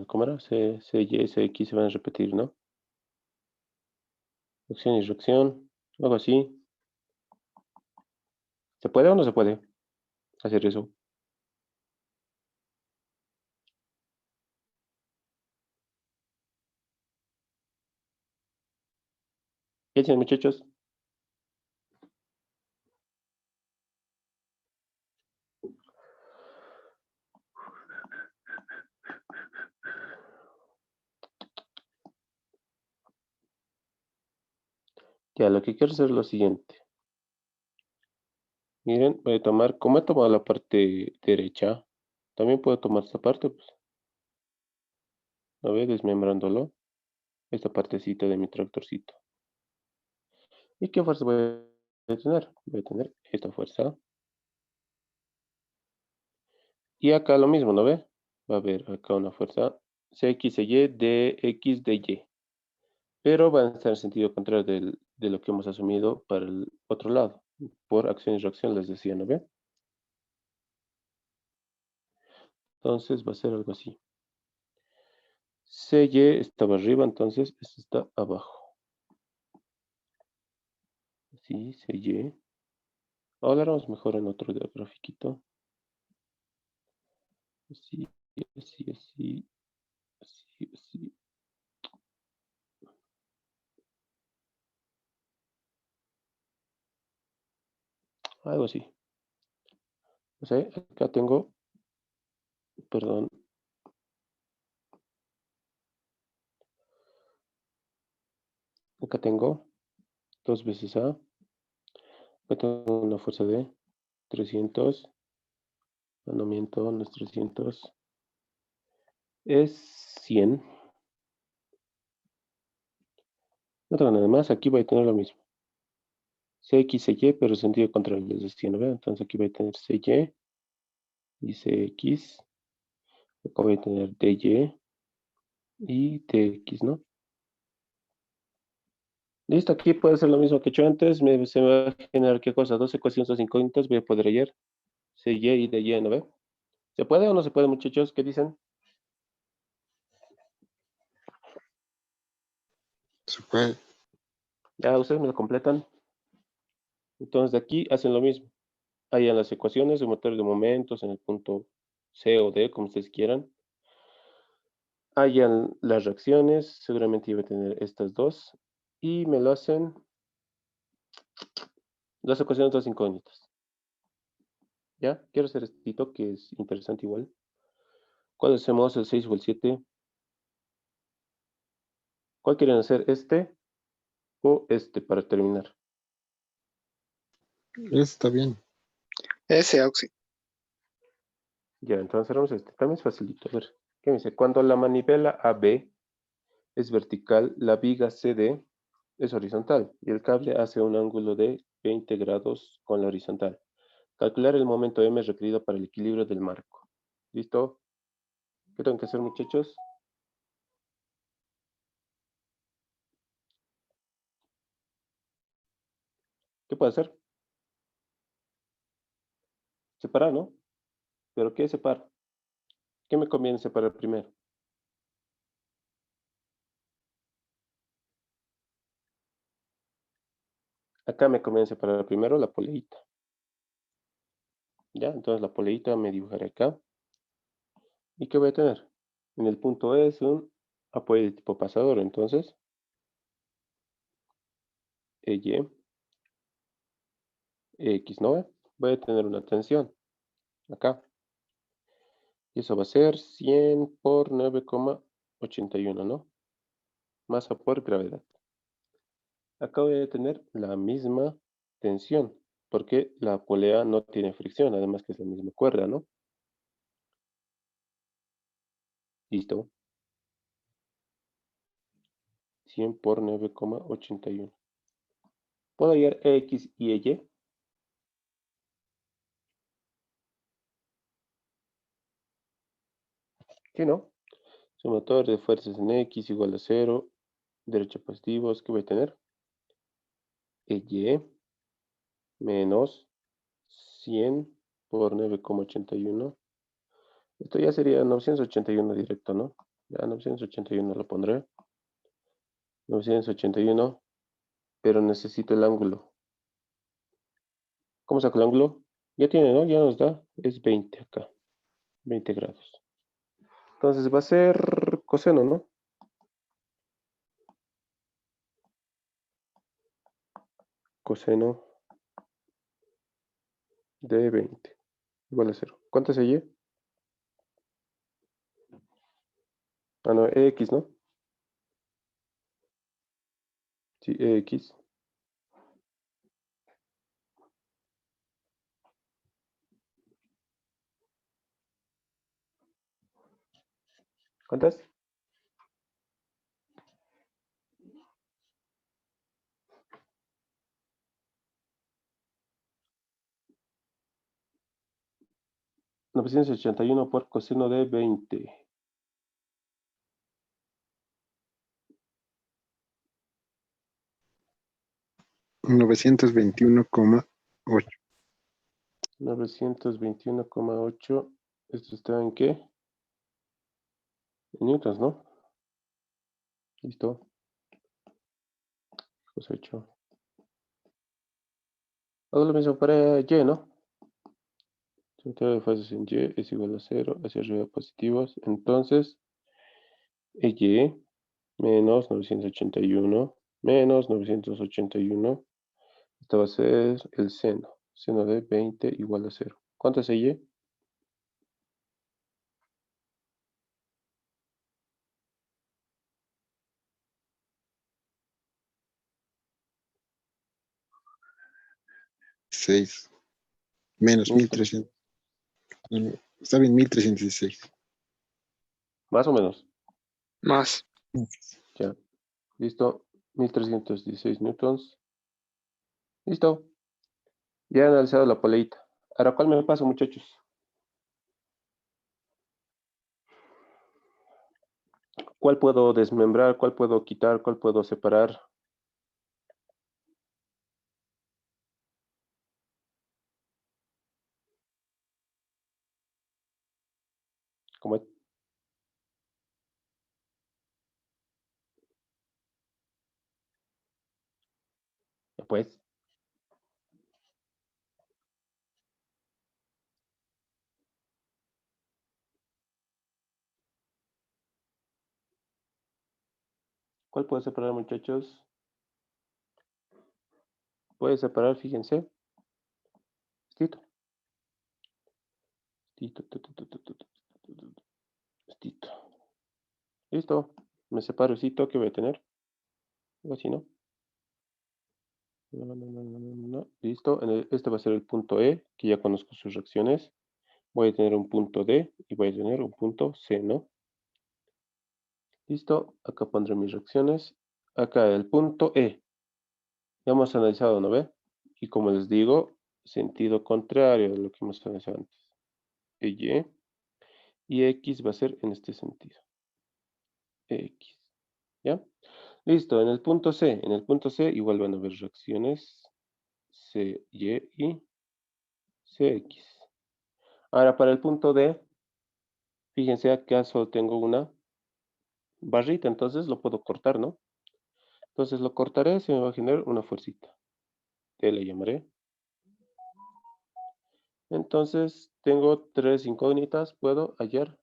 ¿Cómo era? Y, X se van a repetir, ¿no? Reacción y reacción, algo así. ¿Se puede o no se puede hacer eso? ¿Qué dicen, muchachos? Ya, lo que quiero hacer es lo siguiente. Miren, voy a tomar, como he tomado la parte derecha, también puedo tomar esta parte, pues. A ver, desmembrándolo. Esta partecita de mi tractorcito. ¿Y qué fuerza voy a tener? Voy a tener esta fuerza. Y acá lo mismo, ¿no ve? Va a haber acá una fuerza CXY de X de Y. Pero van a estar en sentido contrario de lo que hemos asumido para el otro lado. Por acción y reacción, les decía, ¿no ve? Entonces va a ser algo así. CY estaba arriba, entonces esto está abajo. Así, CY. Ahora vamos mejor en otro grafiquito. Así, así, así, así, así. Algo así. O sea, acá tengo, perdón. Acá tengo 2 veces A. Acá tengo una fuerza de 300. No miento, no es 300. Es 100. No tengo nada más. Aquí voy a tener lo mismo. CX, CY, pero sentido contrario. Les decía, ¿no? Entonces aquí voy a tener CY y CX. Acá voy a tener DY y TX, ¿no? Listo, aquí puede ser lo mismo que he hecho antes. Se me va a generar, ¿qué cosa? Dos ecuaciones, dos incógnitas. Voy a poder hallar CY y DY, ¿no ve? ¿Se puede o no se puede, muchachos? ¿Qué dicen? Se puede. Ya, ustedes me lo completan. Entonces de aquí hacen lo mismo. Hallan las ecuaciones de motor de momentos en el punto C o D, como ustedes quieran. Hallan las reacciones, seguramente iba a tener estas dos. Y me lo hacen las ecuaciones dos incógnitas. ¿Ya? Quiero hacer este que es interesante igual. ¿Cuál hacemos? ¿El 6 o el 7? ¿Cuál quieren hacer? ¿Este o este para terminar? Está bien. Ese, Auxi. Ya, entonces hagamos este. También es facilito. A ver, ¿qué me dice? Cuando la manivela AB es vertical, la viga CD es horizontal y el cable hace un ángulo de 20 grados con la horizontal. Calcular el momento M requerido para el equilibrio del marco. ¿Listo? ¿Qué tengo que hacer, muchachos? ¿Qué puedo hacer? Separar, ¿no? ¿Pero qué separa? ¿Qué me conviene separar primero? Acá me conviene separar primero la poleita. ¿Ya? Entonces la poleita me dibujaré acá. ¿Y qué voy a tener? En el punto E es un apoyo de tipo pasador, entonces EY, EX, ¿no? Voy a tener una tensión acá. Y eso va a ser 100 por 9,81, ¿no? Masa por gravedad. Acá voy a tener la misma tensión, porque la polea no tiene fricción, además que es la misma cuerda, ¿no? Listo. 100 por 9,81. ¿Puedo hallar X y Y? ¿Qué no? Sumatorio de fuerzas en X igual a 0. Derecho positivo, ¿qué voy a tener? EY menos 100 por 9,81. Esto ya sería 981 directo, ¿no? Ya 981 lo pondré. 981, pero necesito el ángulo. ¿Cómo saco el ángulo? Ya tiene, ¿no? Ya nos da. Es 20 acá. 20 grados. Entonces va a ser coseno, ¿no? Coseno de 20. Igual a 0. ¿Cuánto es Y? Ah, no, EX, ¿no? Sí, EX. ¿Cuántas? $981 por coseno de 20. $921,8. 921,8. ¿Esto está en qué? En newtons, ¿no? Listo. Pues 8. Hago lo mismo para Y, ¿no? Sumatorio de fuerzas en Y es igual a 0. Hacia arriba positivos. Entonces, Y menos 981 menos 981. Esto va a ser el seno. Seno de 20 igual a 0. ¿Cuánto es Y? Seis. Menos 1300. Está bien, 1316. Más o menos. Más. Ya. Listo. 1316 newtons. Listo. Ya he analizado la poleita. Ahora, ¿cuál me pasa, muchachos? ¿Cuál puedo desmembrar? ¿Cuál puedo quitar? ¿Cuál puedo separar? ¿Cómo es? Ya pues. ¿Cuál puedo separar, muchachos? Puede separar, fíjense. Estito. Estito. Estito. Listo. Me separo estito. ¿Qué voy a tener? Algo así, ¿no? No. Listo. Este va a ser el punto E, que ya conozco sus reacciones. Voy a tener un punto D y voy a tener un punto C, ¿no? Listo. Acá pondré mis reacciones. Acá el punto E. Ya hemos analizado, ¿no ve? Y como les digo, sentido contrario de lo que hemos analizado antes. Y X va a ser en este sentido. X. ¿Ya? Listo. En el punto C. En el punto C igual van a haber reacciones CY y CX. Ahora para el punto D, fíjense acaso tengo una barrita, entonces lo puedo cortar, ¿no? Entonces lo cortaré, se me va a generar una fuercita. T le llamaré. Entonces tengo tres incógnitas, puedo hallar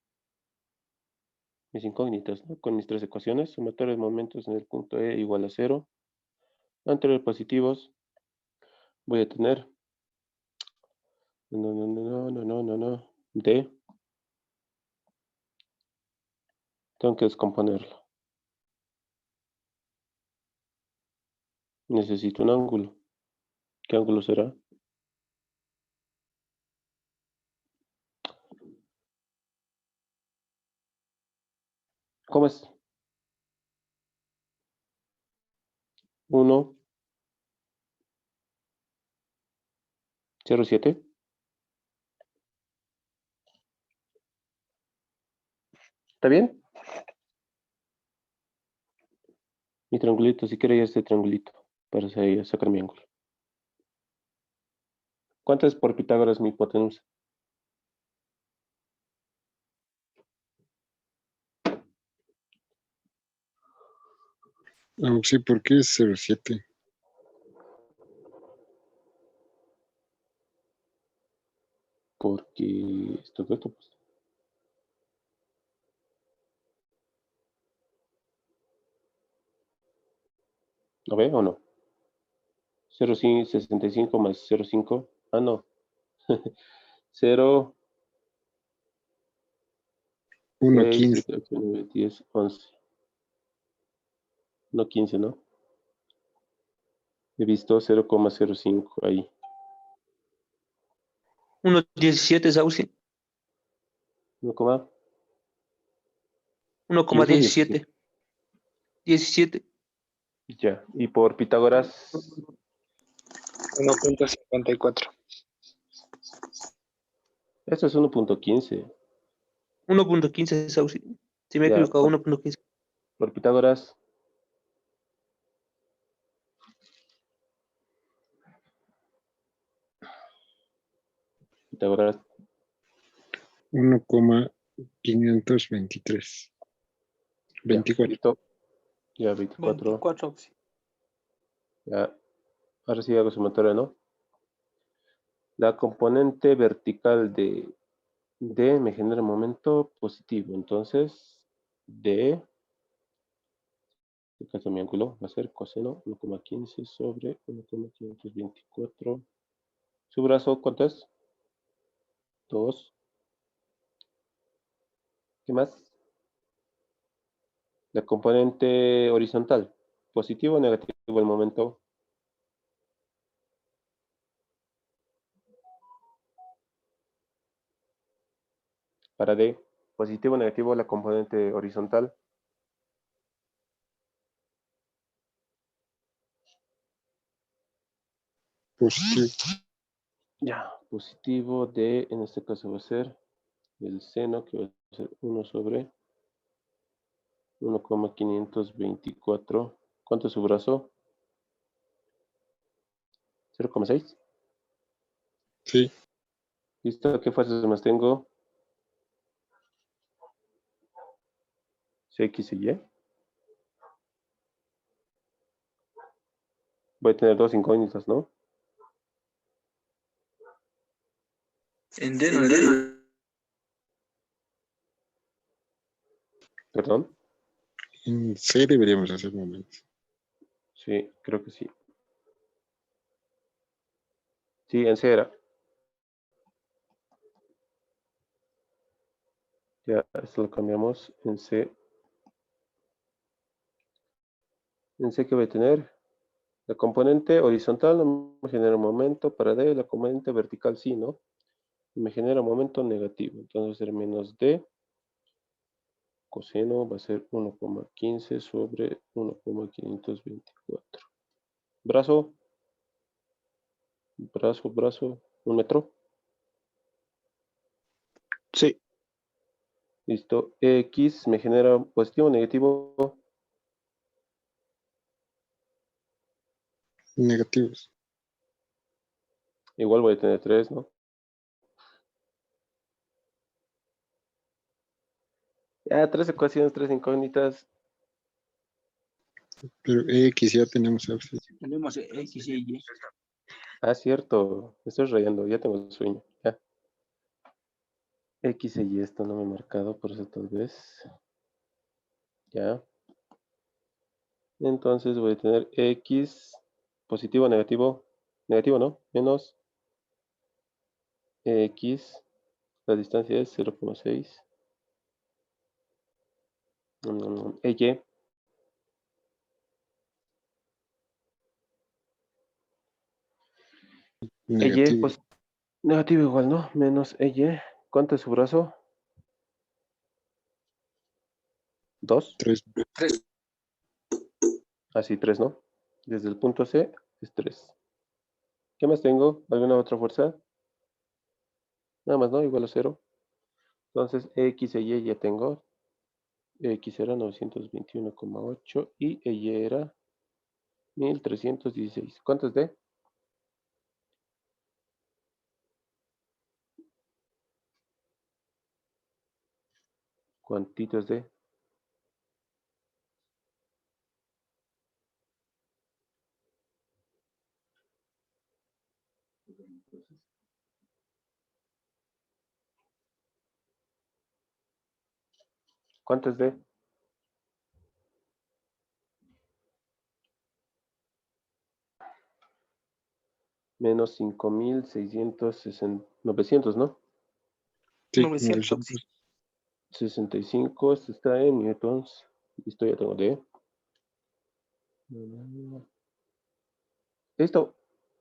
mis incógnitas, ¿no? Con mis tres ecuaciones, sumatorio de momentos en el punto E igual a 0. Anteriores positivos, voy a tener, D, tengo que descomponerlo. Necesito un ángulo. ¿Qué ángulo será? ¿Cómo es? 1, 0, 7. ¿Está bien? Mi triangulito, si quiero ya este triangulito para sacar mi ángulo. ¿Cuánto es por Pitágoras mi hipotenusa? Sí, ¿por qué es 0,7? Porque esto es esto, pues. ¿Lo ve o no? 0,65 más 0,5. Ah, no. 0, 6, 1,15. 7, 8, 9, 10, 11. No 15, ¿no? He visto 0,05 ahí. 1,17, Sauce. 1,15, 1,17. 17. ya. Y por Pitágoras, 1.54. esto es 1,15. 1,15, Sauce. Si me he Ya, equivocado, 1,15. por Pitágoras. Pitágoras, 1,523. ya. 24. Listo. Ya, 24. 24, sí. Ya. Ahora sí hago sumatoria, ¿no? La componente vertical de D me genera momento positivo. Entonces, D, en este caso mi ángulo va a ser coseno 1,15 sobre 1,524. Su brazo, ¿cuánto es? 2. ¿Qué más? La componente horizontal. Positivo o negativo el momento. Para D. Positivo o negativo la componente horizontal. Positivo. Ya. Positivo D, en este caso va a ser el seno, que va a ser 1 sobre 1,524. ¿Cuánto es su brazo? 0,6. Sí. ¿Listo? ¿Qué fuerzas más tengo? X y Y. Voy a tener dos incógnitas, ¿no? En D no es. Perdón. En C deberíamos hacer un momento. Sí, creo que sí. Sí, en C era. Ya, esto lo cambiamos en C. En C, ¿qué voy a tener? La componente horizontal no me genera momento. Para D, la componente vertical sí, ¿no? Me genera momento negativo. Entonces va a ser menos D. Coseno va a ser 1,15 sobre 1,524. Brazo. Brazo. 1 metro. Sí. Listo. X me genera positivo o negativo. Negativos. Igual voy a tener 3, ¿no? Ya, 3 ecuaciones, 3 incógnitas. Pero X ya tenemos Auxi. Tenemos X y Y. Ah, cierto. Me estoy rayando. Ya tengo sueño. Ya. X y esto no me he marcado, por eso tal vez. Ya. Entonces voy a tener X positivo, negativo, negativo, ¿no? Menos X, la distancia es 0,6. EY, Negativo. pues negativo igual, ¿no? Menos EY. ¿Cuánto es su brazo? 2. 3. Así, 3, ¿no? Desde el punto C es 3. ¿Qué más tengo? ¿Alguna otra fuerza? Nada más, ¿no? Igual a 0. Entonces, X e Y ya tengo. X era 921,8 y Y era 1316. ¿Cuánto es D? ¿Cuántito es D? ¿Cuánto es D? Menos 5660, 900, ¿no? Sí, 900. 65, esto está en newtons. Listo, ya tengo D. Listo.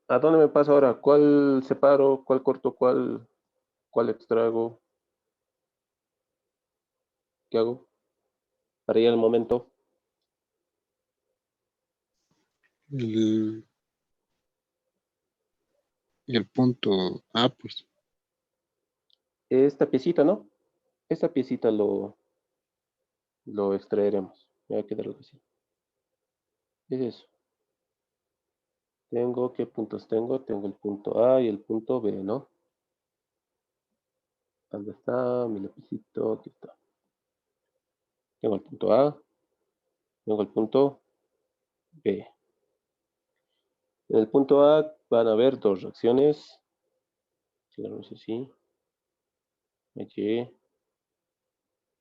¿A dónde me paso ahora? ¿Cuál separo? ¿Cuál corto? ¿Cuál extraigo? ¿Qué hago? Para ir al momento. el punto A, pues. Esta piecita, ¿no? Esta piecita lo extraeremos. Me va a quedar algo así. Es eso. ¿Qué puntos tengo? Tengo el punto A y el punto B, ¿no? ¿Dónde está mi lapicito? Aquí está. Tengo el punto A, tengo el punto B. En el punto A van a haber dos reacciones. No sé si a Y,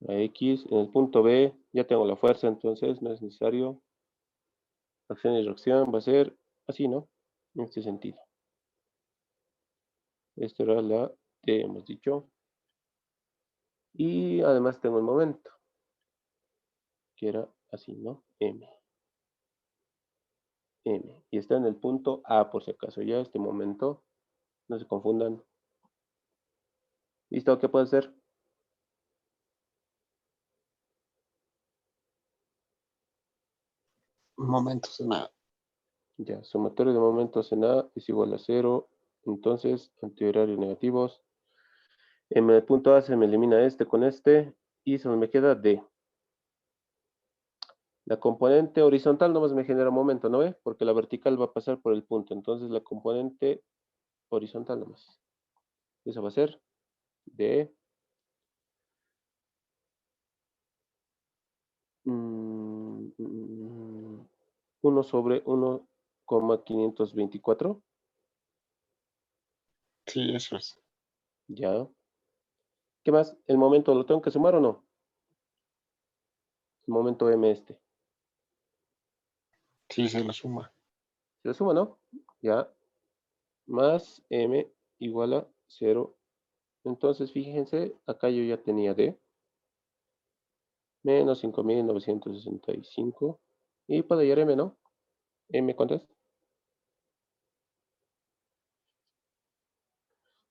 a X. En el punto B ya tengo la fuerza, entonces no es necesario. Acción y reacción va a ser así, ¿no? En este sentido. Esta era la T, hemos dicho. Y además tengo el momento, que era así, ¿no? M. Y está en el punto A, por si acaso, ya este momento. No se confundan. ¿Listo? ¿Qué puede ser? Momentos en A. Ya, sumatorio de momentos en A es igual a 0. Entonces, antihorarios negativos. En el punto A se me elimina este con este. Y solo me queda D. La componente horizontal nomás me genera momento, ¿no ve? Porque la vertical va a pasar por el punto. Entonces, la componente horizontal nomás. Eso va a ser D. 1 sobre 1,524. Sí, eso es. Ya. ¿Qué más? ¿El momento lo tengo que sumar o no? El momento M este. Sí, se lo suma. Se lo suma, ¿no? Ya. Más M igual a 0. Entonces, fíjense, acá yo ya tenía D. Menos 5965. Y puedo hallar M, ¿no? M, ¿cuánto es?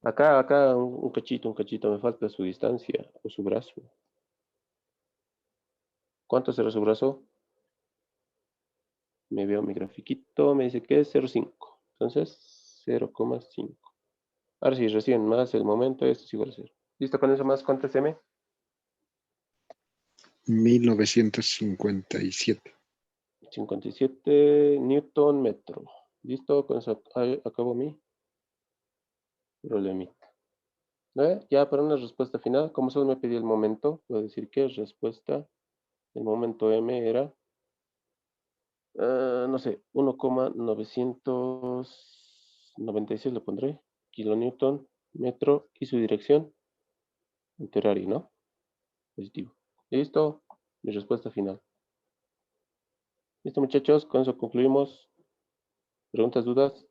Acá, un cachito. Me falta su distancia o su brazo. ¿Cuánto será su brazo? Me veo mi grafiquito, me dice que es 0,5. Entonces, 0,5. Ahora sí, recién más el momento, esto es igual a 0. ¿Listo con eso más? ¿Cuánto es M? 1957. 57 Newton metro. ¿Listo? Con eso acabo mi problemita. Ya para una respuesta final, como solo me pedí el momento, voy a decir que respuesta, el momento M era, no sé, 1,996 le pondré, kilonewton metro y su dirección, antihorarios, ¿no? Positivo. ¿Listo? Mi respuesta final. Listo, muchachos, con eso concluimos. ¿Preguntas, dudas?